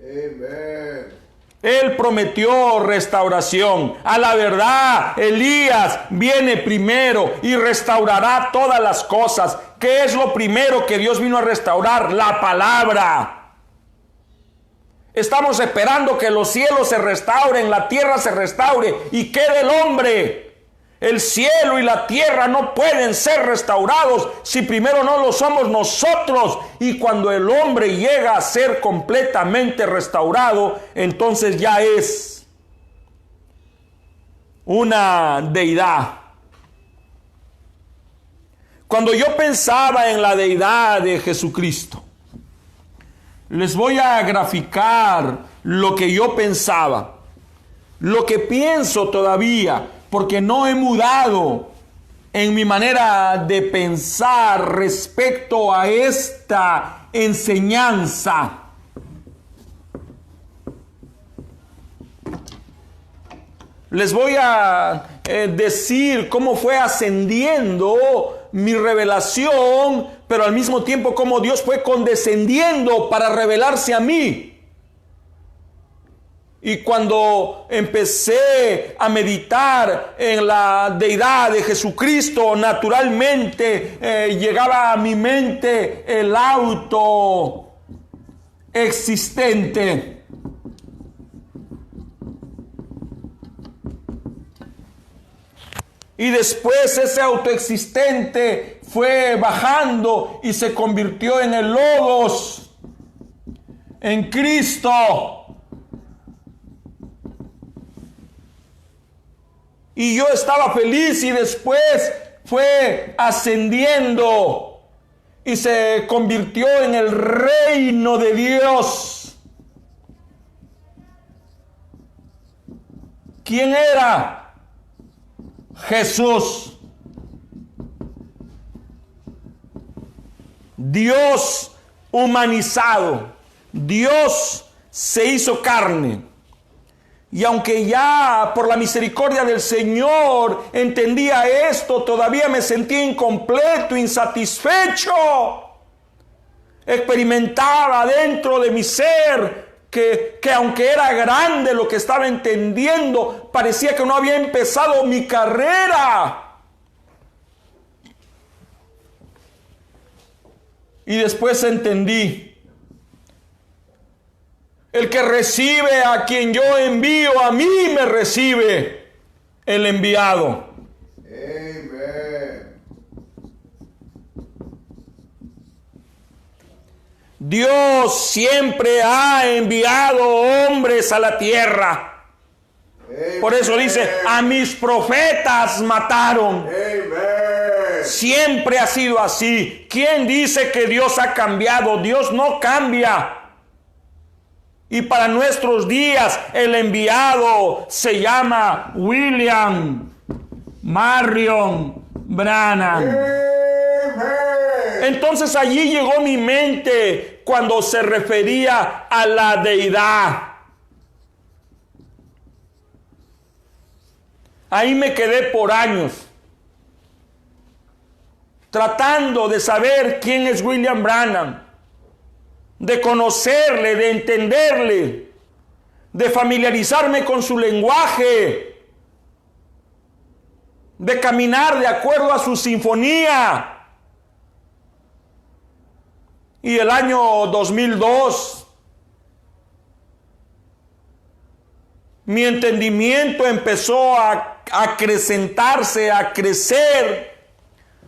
Speaker 3: Amen.
Speaker 2: Él prometió restauración. A la verdad, Elías viene primero y restaurará todas las cosas. ¿Qué es lo primero que Dios vino a restaurar? La palabra. Estamos esperando que los cielos se restauren, la tierra se restaure y quede el hombre. El cielo y la tierra no pueden ser restaurados si primero no lo somos nosotros. Y cuando el hombre llega a ser completamente restaurado, entonces ya es una deidad. Cuando yo pensaba en la deidad de Jesucristo, les voy a graficar lo que yo pensaba, lo que pienso todavía, porque no he mudado en mi manera de pensar respecto a esta enseñanza. Les voy a decir cómo fue ascendiendo mi revelación, pero al mismo tiempo cómo Dios fue condescendiendo para revelarse a mí. Y cuando empecé a meditar en la deidad de Jesucristo, naturalmente llegaba a mi mente el auto existente. Y después ese autoexistente fue bajando y se convirtió en el Logos, en Cristo. Y yo estaba feliz y después fue ascendiendo y se convirtió en el reino de Dios. ¿Quién era? Jesús. Dios humanizado. Dios se hizo carne. Y aunque ya por la misericordia del Señor entendía esto, todavía me sentía incompleto, insatisfecho. Experimentaba dentro de mi ser que aunque era grande lo que estaba entendiendo, parecía que no había empezado mi carrera. Y después entendí. El que recibe a quien yo envío, a mí me recibe el enviado.
Speaker 3: Amen.
Speaker 2: Dios siempre ha enviado hombres a la tierra.
Speaker 3: Amen.
Speaker 2: Por eso dice, a mis profetas mataron.
Speaker 3: Amen.
Speaker 2: Siempre ha sido así. ¿Quién dice que Dios ha cambiado? Dios no cambia. Y para nuestros días el enviado se llama William Marion Branham. Entonces allí llegó mi mente cuando se refería a la deidad. Ahí me quedé por años, tratando de saber quién es William Branham, de conocerle, de entenderle, de familiarizarme con su lenguaje, de caminar de acuerdo a su sinfonía. Y el año 2002, mi entendimiento empezó a acrecentarse, a crecer.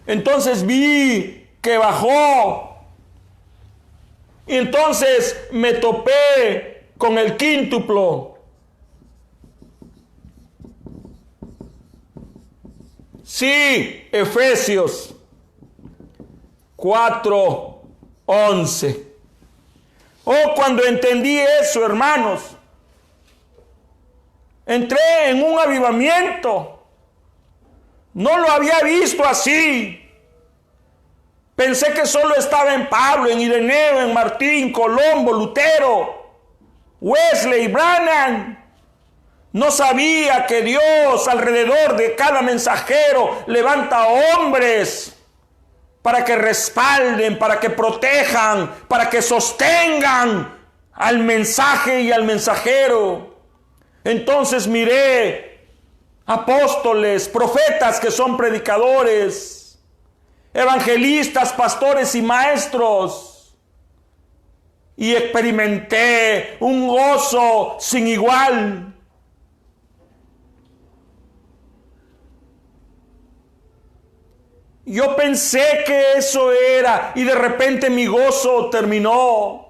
Speaker 2: Entonces vi que bajó. Y entonces me topé con el quíntuplo. Sí, Efesios 4:11. Oh, cuando entendí eso, hermanos, entré en un avivamiento. No lo había visto así. Pensé que solo estaba en Pablo, en Ireneo, en Martín, Colombo, Lutero, Wesley, Branham. No sabía que Dios alrededor de cada mensajero levanta hombres para que respalden, para que protejan, para que sostengan al mensaje y al mensajero. Entonces miré apóstoles, profetas que son predicadores, evangelistas, pastores y maestros, y experimenté un gozo sin igual. Yo pensé que eso era, y de repente mi gozo terminó.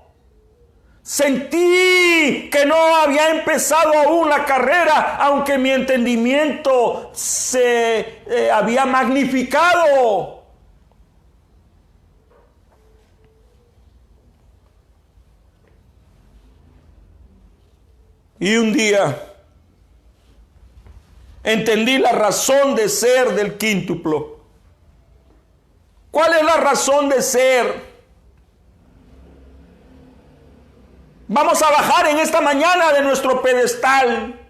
Speaker 2: Sentí que no había empezado aún la carrera, aunque mi entendimiento se había magnificado. Y un día entendí la razón de ser del quíntuplo. ¿Cuál es la razón de ser? Vamos a bajar en esta mañana de nuestro pedestal.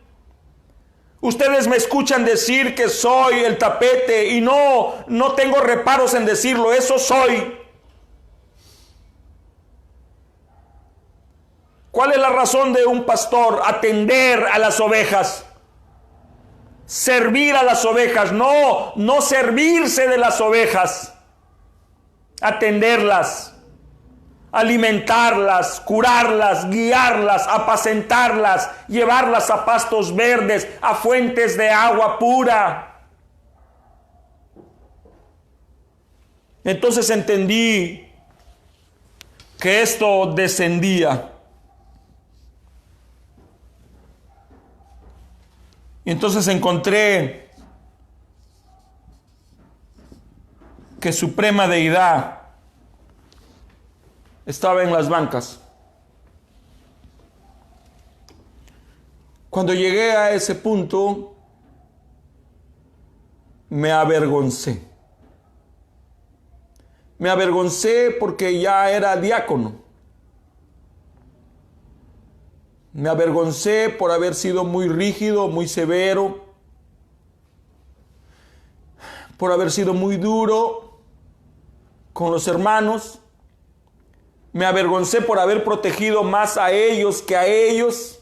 Speaker 2: Ustedes me escuchan decir que soy el tapete y no tengo reparos en decirlo, eso soy. ¿Cuál es la razón de un pastor? Atender a las ovejas. Servir a las ovejas, no servirse de las ovejas. Atenderlas, alimentarlas, curarlas, guiarlas, apacentarlas, llevarlas a pastos verdes, a fuentes de agua pura. Entonces entendí que esto descendía. Y entonces encontré que Suprema Deidad estaba en las bancas. Cuando llegué a ese punto, me avergoncé. Me avergoncé porque ya era diácono. Me avergoncé por haber sido muy rígido, muy severo, por haber sido muy duro con los hermanos. Me avergoncé por haber protegido más a ellos que a ellos.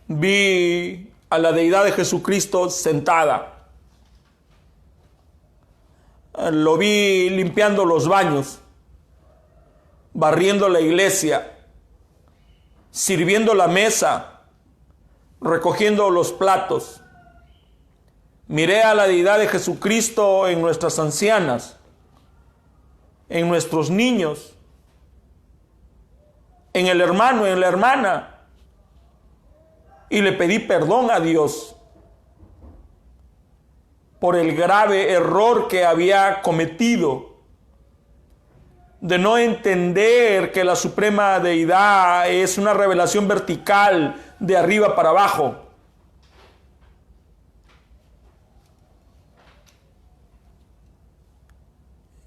Speaker 2: Vi a la deidad de Jesucristo sentada. Lo vi limpiando los baños, barriendo la iglesia, sirviendo la mesa, recogiendo los platos. Miré a la deidad de Jesucristo en nuestras ancianas, en nuestros niños, en el hermano, en la hermana, y le pedí perdón a Dios por el grave error que había cometido de no entender que la Suprema Deidad es una revelación vertical de arriba para abajo.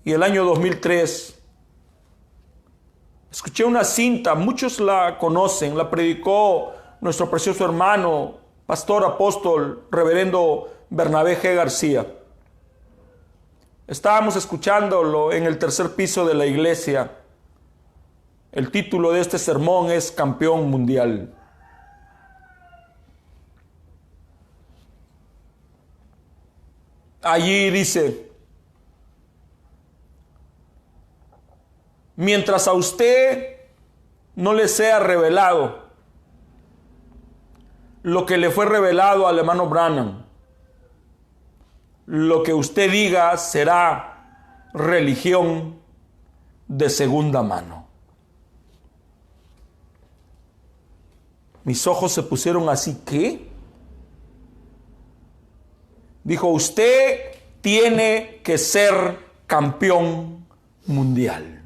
Speaker 2: Y el año 2003 escuché una cinta, muchos la conocen, la predicó nuestro precioso hermano, pastor apóstol, reverendo Bernabé G. García. Estábamos escuchándolo en el tercer piso de la iglesia. El título de este sermón es Campeón Mundial. Allí dice: mientras a usted no le sea revelado lo que le fue revelado al hermano Branham, lo que usted diga será religión de segunda mano. Mis ojos se pusieron así, ¿qué? Dijo, usted tiene que ser campeón mundial.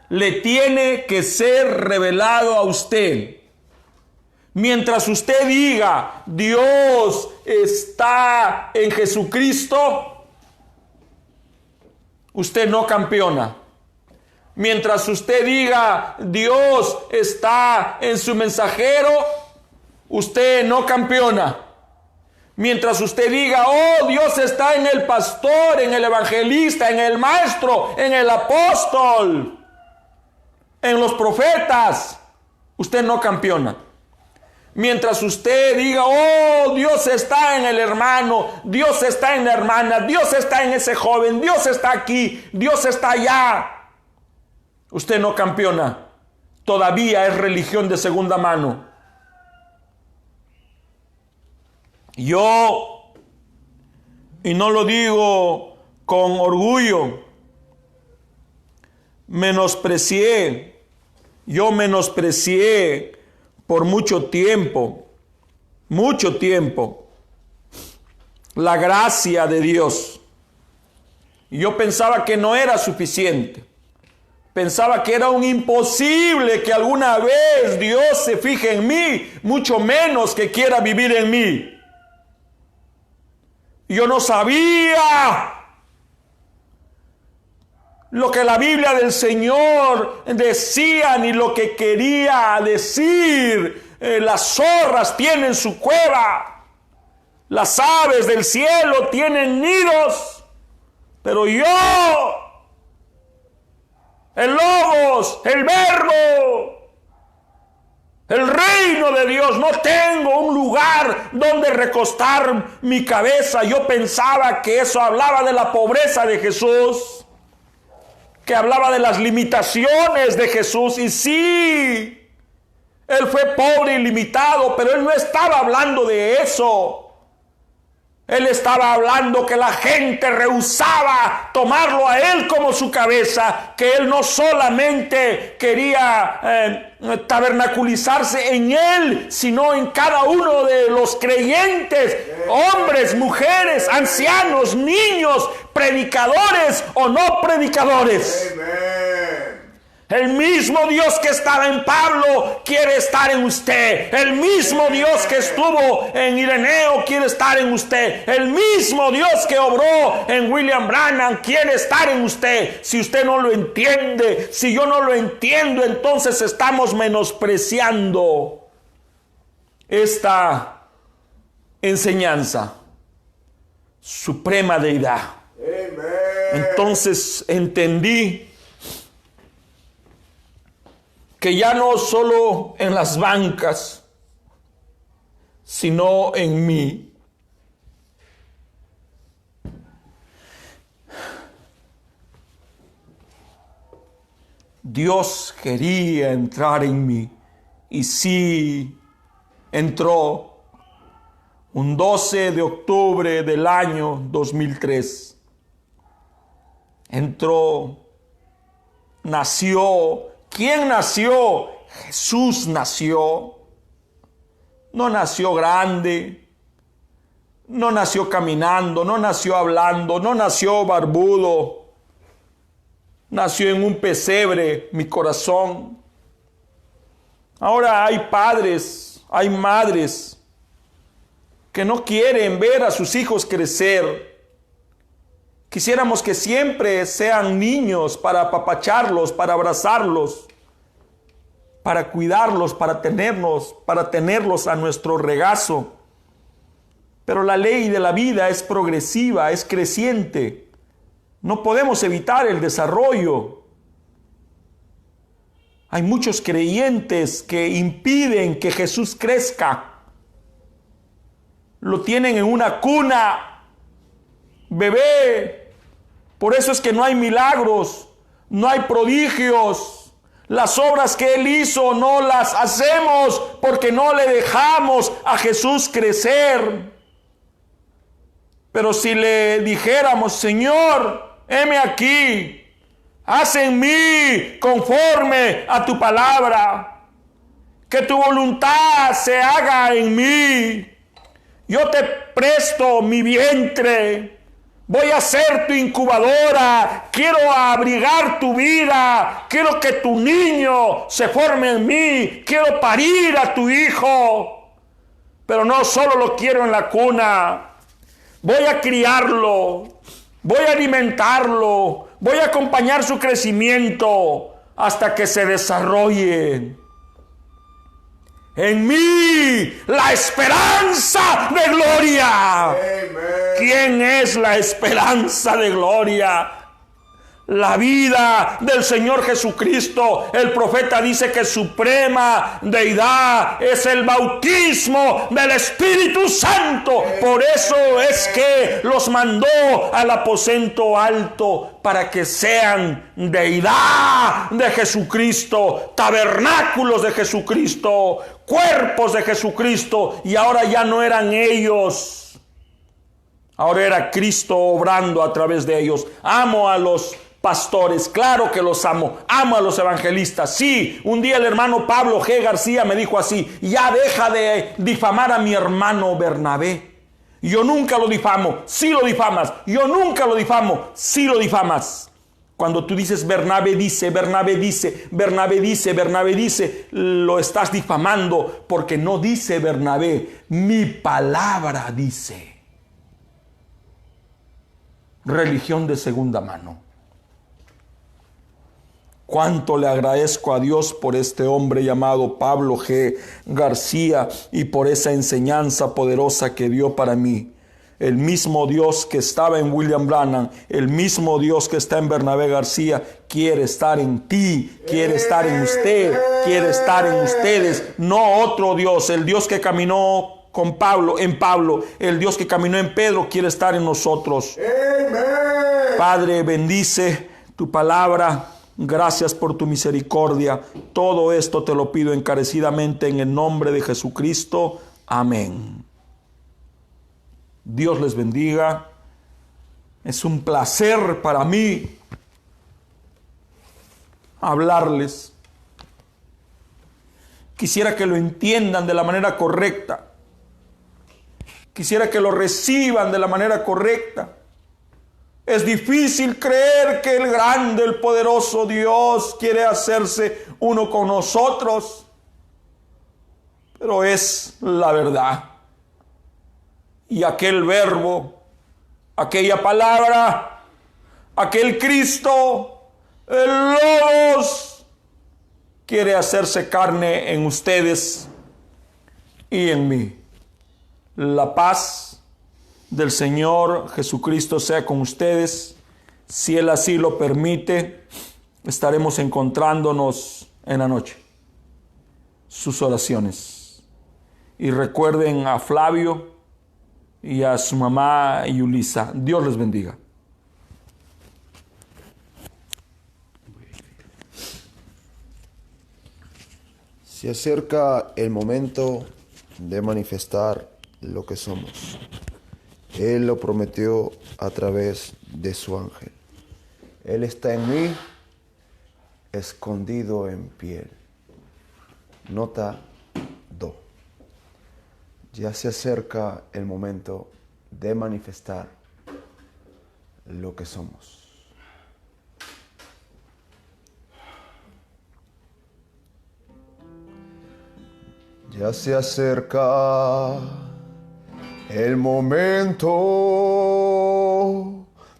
Speaker 2: Le tiene que ser revelado a usted. Mientras usted diga, Dios está en Jesucristo, usted no campeona. Mientras usted diga, Dios está en su mensajero, usted no campeona. Mientras usted diga, oh, Dios está en el pastor, en el evangelista, en el maestro, en el apóstol, en los profetas, usted no campeona. Mientras usted diga, oh, Dios está en el hermano, Dios está en la hermana, Dios está en ese joven, Dios está aquí, Dios está allá, usted no campeona. Todavía es religión de segunda mano. Yo, y no lo digo con orgullo, yo menosprecié por mucho tiempo, la gracia de Dios. Yo pensaba que no era suficiente. Pensaba que era un imposible que alguna vez Dios se fije en mí, mucho menos que quiera vivir en mí. Yo no sabía lo que la Biblia del Señor decía ni lo que quería decir. Las zorras tienen su cueva, las aves del cielo tienen nidos, pero yo, el Logos, el Verbo, el reino de Dios, no tengo un lugar donde recostar mi cabeza. Yo pensaba que eso hablaba de la pobreza de Jesús, que hablaba de las limitaciones de Jesús. Y sí, Él fue pobre y limitado, pero Él no estaba hablando de eso. Él estaba hablando que la gente rehusaba tomarlo a Él como su cabeza, que Él no solamente quería tabernaculizarse en Él, sino en cada uno de los creyentes, hombres, mujeres, ancianos, niños, predicadores o no predicadores.
Speaker 3: Amen.
Speaker 2: El mismo Dios que estaba en Pablo quiere estar en usted. El mismo Dios que estuvo en Ireneo quiere estar en usted. El mismo Dios que obró en William Branham quiere estar en usted. Si usted no lo entiende, si yo no lo entiendo, entonces estamos menospreciando esta enseñanza. Suprema deidad.
Speaker 3: Amen.
Speaker 2: Entonces entendí que ya no solo en las bancas, sino en mí, Dios quería entrar en mí, y sí entró un 12 de octubre del año 2003. Entró, nació. ¿Quién nació? Jesús nació. No nació grande, no nació caminando, no nació hablando, no nació barbudo. Nació en un pesebre mi corazón. Ahora hay padres, hay madres que no quieren ver a sus hijos crecer. Quisiéramos que siempre sean niños para apapacharlos, para abrazarlos, para cuidarlos, para tenerlos a nuestro regazo. Pero la ley de la vida es progresiva, es creciente. No podemos evitar el desarrollo. Hay muchos creyentes que impiden que Jesús crezca. Lo tienen en una cuna, bebé. Por eso es que no hay milagros, no hay prodigios. Las obras que Él hizo no las hacemos porque no le dejamos a Jesús crecer. Pero si le dijéramos, Señor, heme aquí, haz en mí conforme a tu palabra, que tu voluntad se haga en mí. Yo te presto mi vientre, voy a ser tu incubadora, quiero abrigar tu vida, quiero que tu niño se forme en mí, quiero parir a tu hijo, pero no solo lo quiero en la cuna, voy a criarlo, voy a alimentarlo, voy a acompañar su crecimiento hasta que se desarrolle. En mí la esperanza de gloria.
Speaker 3: Amen.
Speaker 2: ¿Quién es la esperanza de gloria? La vida del Señor Jesucristo. El profeta dice que suprema deidad es el bautismo del Espíritu Santo. Por eso es que los mandó al aposento alto, para que sean deidad de Jesucristo, tabernáculos de Jesucristo, cuerpos de Jesucristo. Y ahora ya no eran ellos, ahora era Cristo obrando a través de elos. Amo a los pastores, claro que los amo a los evangelistas. Sí, un día el hermano Pablo G. García me dijo así: ya deja de difamar a mi hermano Bernabé. Yo nunca lo difamo, sí lo difamas. Yo nunca lo difamo, sí lo difamas. Cuando tú dices Bernabé dice, Bernabé dice, Bernabé dice, Bernabé dice, lo estás difamando, porque no dice Bernabé, mi palabra dice. Religión de segunda mano. Cuánto le agradezco a Dios por este hombre llamado Pablo G. García y por esa enseñanza poderosa que dio para mí. El mismo Dios que estaba en William Branham, el mismo Dios que está en Bernabé García, quiere estar en ti, quiere estar en usted, quiere estar en ustedes. No otro Dios, el Dios que caminó con Pablo, el Dios que caminó en Pedro, quiere estar en nosotros.
Speaker 3: Amen.
Speaker 2: Padre, bendice tu palabra. Gracias por tu misericordia. Todo esto te lo pido encarecidamente en el nombre de Jesucristo. Amén. Dios les bendiga. Es un placer para mí hablarles. Quisiera que lo entiendan de la manera correcta. Quisiera que lo reciban de la manera correcta. Es difícil creer que el grande, el poderoso Dios quiere hacerse uno con nosotros, pero es la verdad. Y aquel verbo, aquella palabra, aquel Cristo, el Logos, quiere hacerse carne en ustedes y en mí. La paz del Señor Jesucristo sea con ustedes. Si Él así lo permite, estaremos encontrándonos en la noche. Sus oraciones. Y recuerden a Flavio y a su mamá Yulisa. Dios les bendiga.
Speaker 1: Se acerca el momento de manifestar lo que somos. Él lo prometió a través de su ángel. Él está en mí, escondido en piel. Nota do. Ya se acerca el momento de manifestar lo que somos. Ya se acerca el momento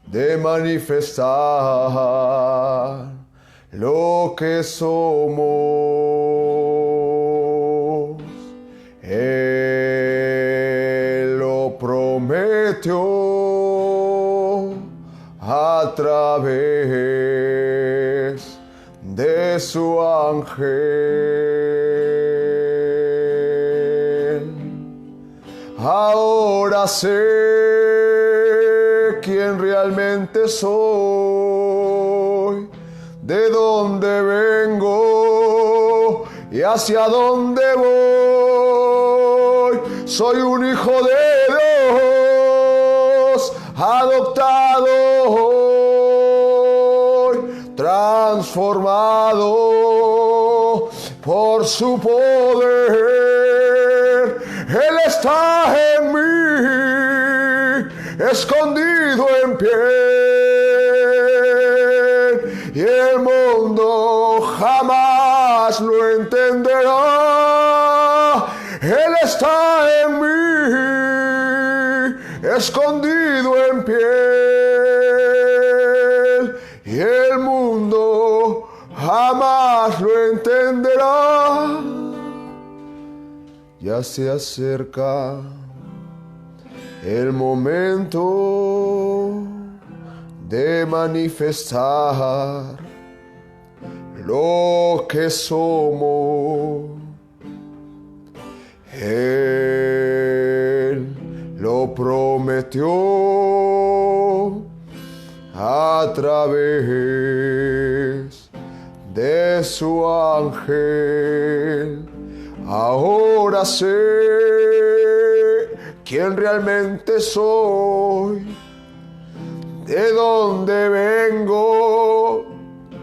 Speaker 1: de manifestar lo que somos. Él lo prometió a través de su ángel. Ahora sé quién realmente soy, de dónde vengo y hacia dónde voy. Soy un hijo de Dios, adoptado hoy, transformado por su poder. Él está en mí, escondido en piel, y el mundo jamás lo entenderá. Él está en mí, escondido en piel, y el mundo jamás lo entenderá. Ya se acerca el momento de manifestar lo que somos. Él lo prometió a través de su ángel. Ahora sé quién realmente soy, de dónde vengo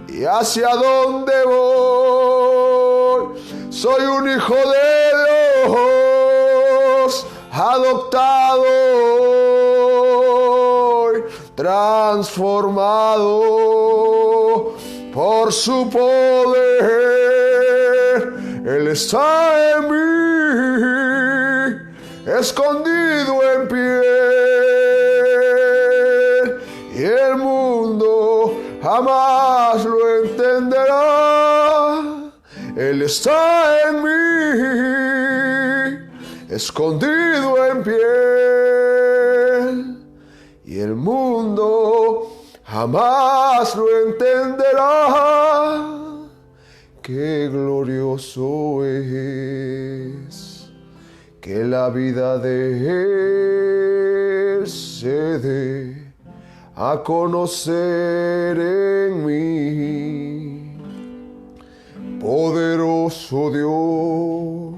Speaker 1: y hacia dónde voy. Soy un hijo de Dios, adoptado, transformado por su poder. Él está en mí, escondido en piel, y el mundo jamás lo entenderá. Él está en mí, escondido en piel, y el mundo jamás lo entenderá. Qué glorioso es que la vida de Él se dé a conocer en mí. Poderoso Dios,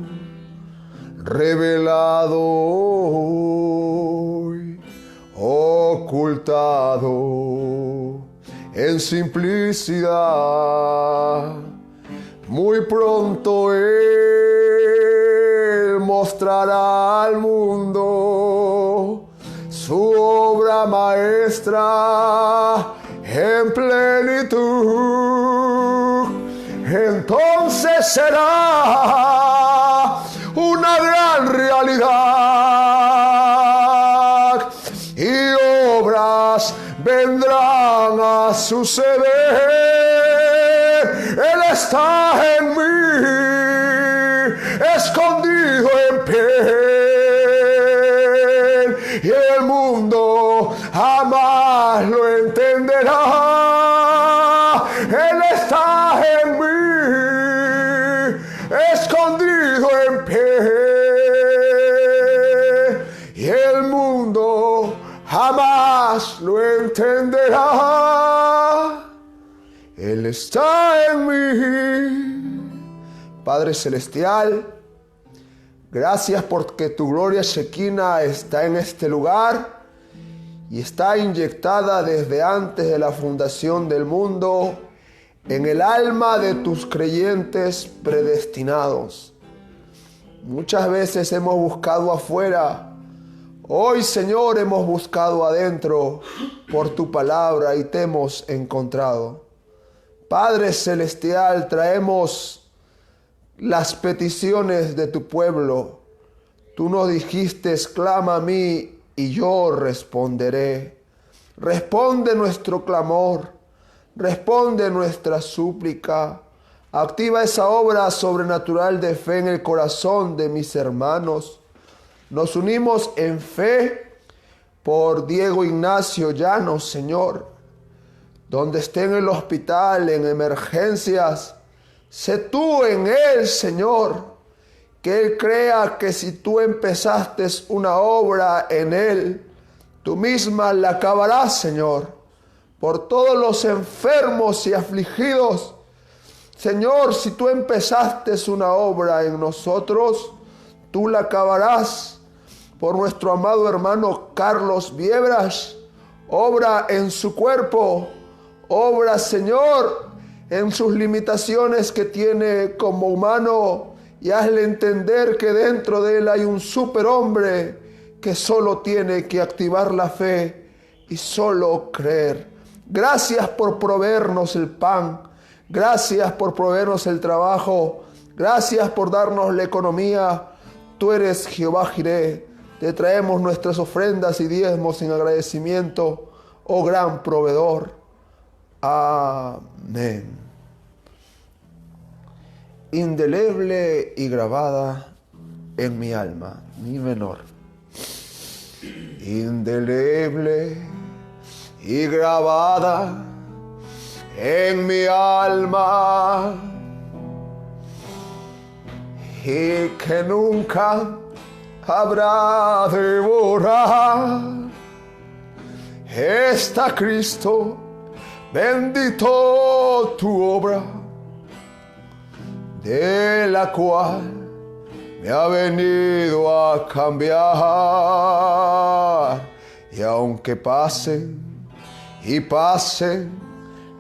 Speaker 1: revelado hoy, ocultado en simplicidad. Muy pronto Él mostrará al mundo su obra maestra en plenitud. Entonces será una gran realidad y obras vendrán a suceder. Él está en mí, escondido en piel, y el mundo jamás lo entenderá. Él está en mí, escondido en piel, y el mundo jamás lo entenderá. Él está en mí. Padre Celestial, gracias porque tu gloria Shekinah está en este lugar y está inyectada desde antes de la fundación del mundo en el alma de tus creyentes predestinados. Muchas veces hemos buscado afuera. Hoy, Señor, hemos buscado adentro por tu palabra y te hemos encontrado. Padre Celestial, traemos las peticiones de tu pueblo. Tú nos dijiste, clama a mí y yo responderé. Responde nuestro clamor, responde nuestra súplica. Activa esa obra sobrenatural de fe en el corazón de mis hermanos. Nos unimos en fe por Diego Ignacio Llanos, Señor. Donde esté en el hospital, en emergencias, sé tú en él, Señor. Que él crea que si tú empezaste una obra en él, tú misma la acabarás, Señor. Por todos los enfermos y afligidos, Señor, si tú empezaste una obra en nosotros, tú la acabarás. Por nuestro amado hermano Carlos Viebras, obra en su cuerpo. Obra, Señor, en sus limitaciones que tiene como humano, y hazle entender que dentro de él hay un superhombre que solo tiene que activar la fe y solo creer. Gracias por proveernos el pan, gracias por proveernos el trabajo, gracias por darnos la economía. Tú eres Jehová Jireh, te traemos nuestras ofrendas y diezmos en agradecimiento, oh gran proveedor. Amén. Indeleble y grabada en mi alma, mi menor. Indeleble y grabada en mi alma, y que nunca habrá de borrar. Está Cristo, bendito tu obra, de la cual me ha venido a cambiar. Y aunque pasen y pasen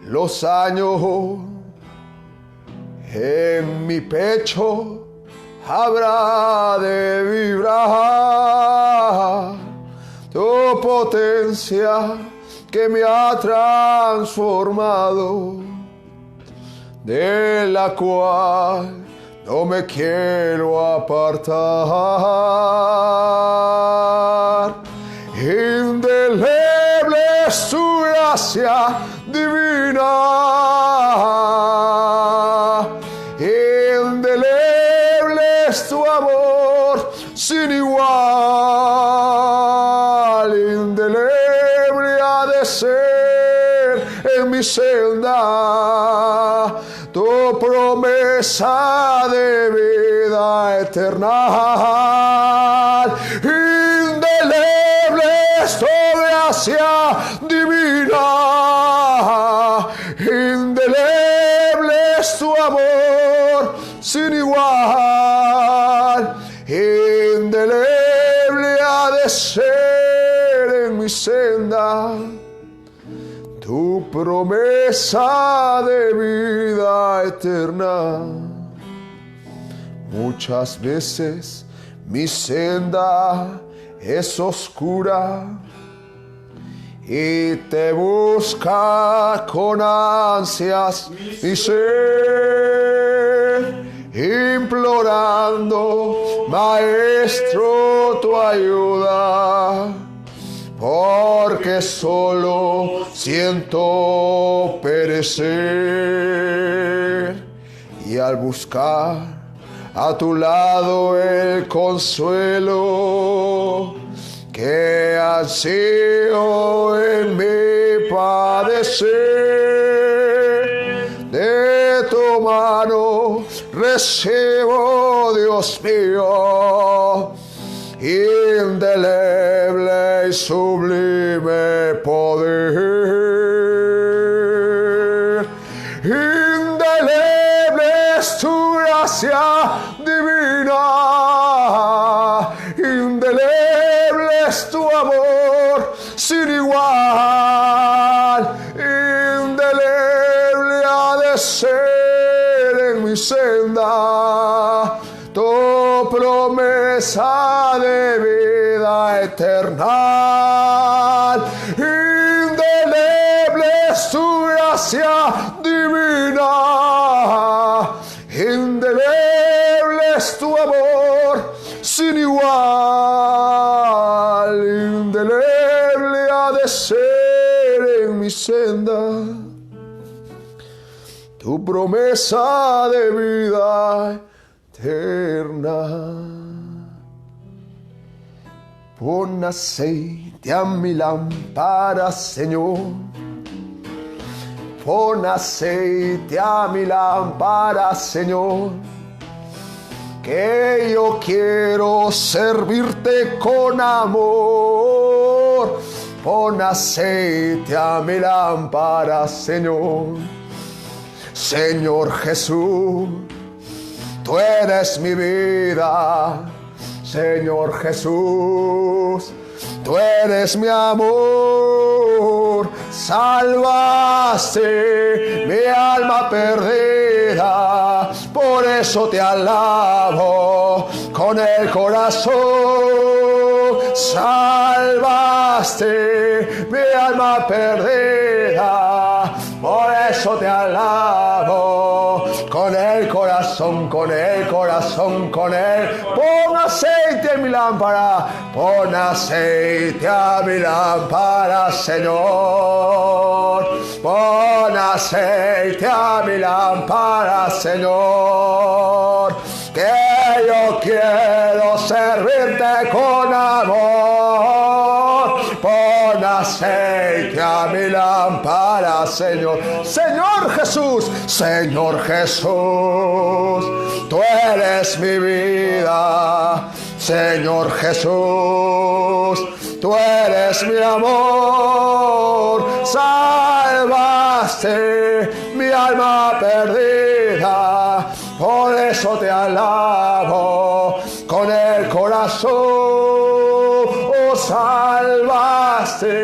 Speaker 1: los años, en mi pecho habrá de vibrar tu potencia que me ha transformado, de la cual no me quiero apartar. Indeleble es tu gracia divina, indeleble es tu amor sin igual, indeleble ha de ser en mi senda tu promesa de vida eterna. Indeleble es tu gracia divina, indeleble es tu amor sin igual, indeleble ha de ser en mi senda tu promesa de vida eterna. Muchas veces mi senda es oscura y te busca con ansias mi ser, implorando, Maestro, tu ayuda, porque solo siento perecer. Y al buscar a tu lado el consuelo que ansío en mi padecer, de tu mano recibo, Dios mío, indeleble y sublime poder. Indeleble es tu gracia divina, indeleble es tu amor sin igual, indeleble ha de ser en mi senda tu promesa de vida eterna. Indeleble es tu gracia divina, indeleble es tu amor sin igual, indeleble ha de ser en mi senda tu promesa de vida eterna. Pon aceite a mi lámpara, Señor. Pon aceite a mi lámpara, Señor, que yo quiero servirte con amor. Pon aceite a mi lámpara, Señor. Señor Jesús, tú eres mi vida. Señor Jesús, tú eres mi amor. Señor, salvaste mi alma perdida, por eso te alabo con el corazón. Salvaste mi alma perdida, por eso te alabo con el corazón, con el corazón, con el. Pon aceite en mi lámpara, pon aceite a mi lámpara, Señor. Pon aceite a mi lámpara, Señor. Que yo quiero servirte con amor. Pon aceite a mi lámpara, Señor. Señor Jesús, Señor Jesús, tú eres mi vida. Señor Jesús, tú eres mi amor. Salvaste mi alma perdida, por eso te alabo con el corazón. Oh, salvaste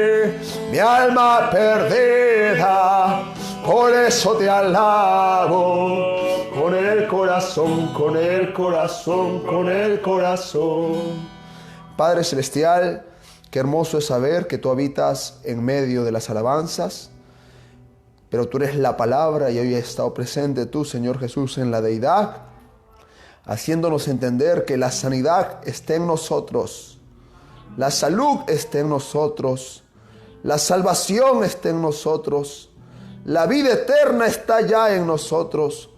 Speaker 1: mi alma perdida, por eso te alabo con el corazón, con el corazón, con el corazón. Padre Celestial, qué hermoso es saber que tú habitas en medio de las alabanzas, pero tú eres la palabra y hoy has estado presente tú, Señor Jesús, en la deidad, haciéndonos entender que la sanidad está en nosotros, la salud está en nosotros, la salvación está en nosotros, la vida eterna está ya en nosotros,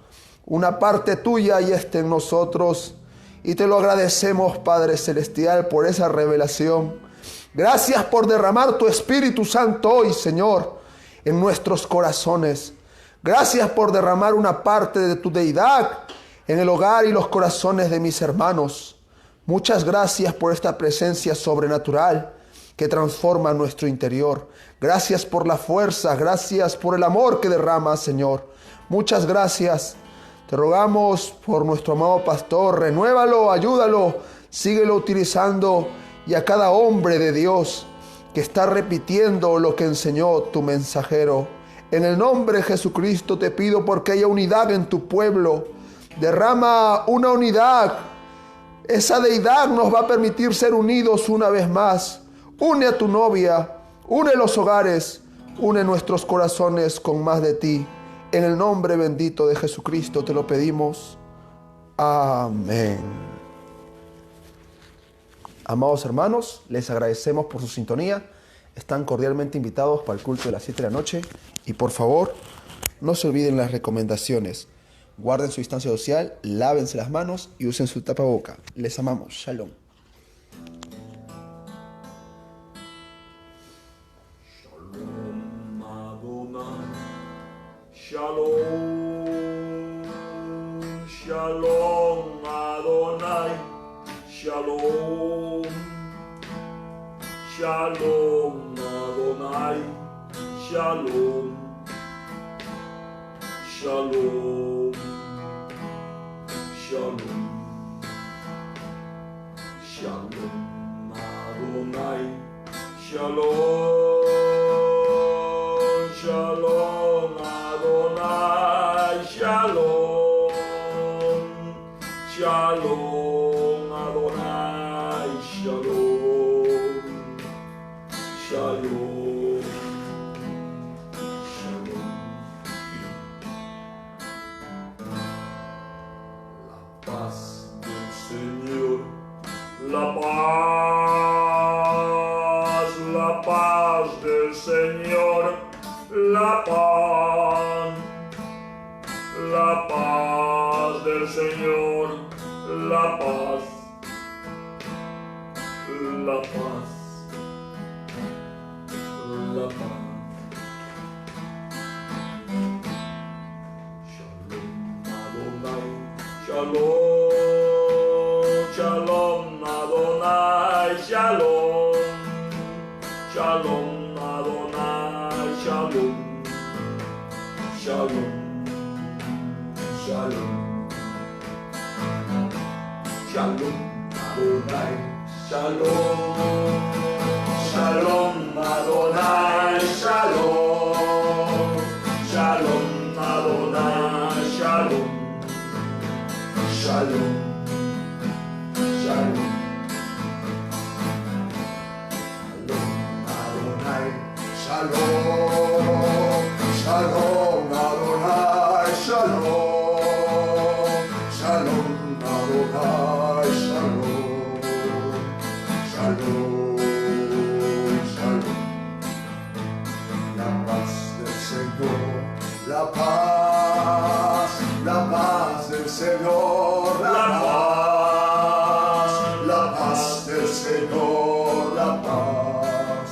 Speaker 1: una parte tuya ya está en nosotros, y te lo agradecemos, Padre Celestial, por esa revelación. Gracias por derramar tu Espíritu Santo hoy, Señor, en nuestros corazones. Gracias por derramar una parte de tu deidad en el hogar y los corazones de mis hermanos. Muchas gracias por esta presencia sobrenatural que transforma nuestro interior. Gracias por la fuerza, gracias por el amor que derramas, Señor. Muchas gracias. Te rogamos por nuestro amado pastor, renuévalo, ayúdalo, síguelo utilizando, y a cada hombre de Dios que está repitiendo lo que enseñó tu mensajero. En el nombre de Jesucristo te pido porque haya unidad en tu pueblo. Derrama una unidad. Esa deidad nos va a permitir ser unidos una vez más. Une a tu novia, une los hogares, une nuestros corazones con más de ti. En el nombre bendito de Jesucristo te lo pedimos. Amén. Amados hermanos, les agradecemos por su sintonía. Están cordialmente invitados para el culto de las 7 de la noche. Y por favor, no se olviden las recomendaciones. Guarden su distancia social, lávense las manos y usen su tapaboca. Les amamos. Shalom.
Speaker 2: Shalom, Shalom Adonai, Shalom, Shalom Adonai, Shalom, Shalom, Shalom, Shalom Adonai, Shalom, Shalom Adonai, Shalom, Shalom Adonai, Shalom, Shalom, Shalom. La paz del Señor, la paz del Señor, la paz del Señor, la paz, la paz, la paz. Shalom Adonai, Shalom, Shalom Adonai, Shalom, Shalom Adonai, Shalom, Shalom, Shalom, Shalom Adonai, Shalom, Shalom Adonai, Shalom.
Speaker 3: Shalom, Shalom. Adonai, Shalom, Shalom, Adonai, Shalom, Shalom, Adonai, Shalom, Shalom, Shalom. La paz del Señor, la paz del Señor, la paz del Señor, la paz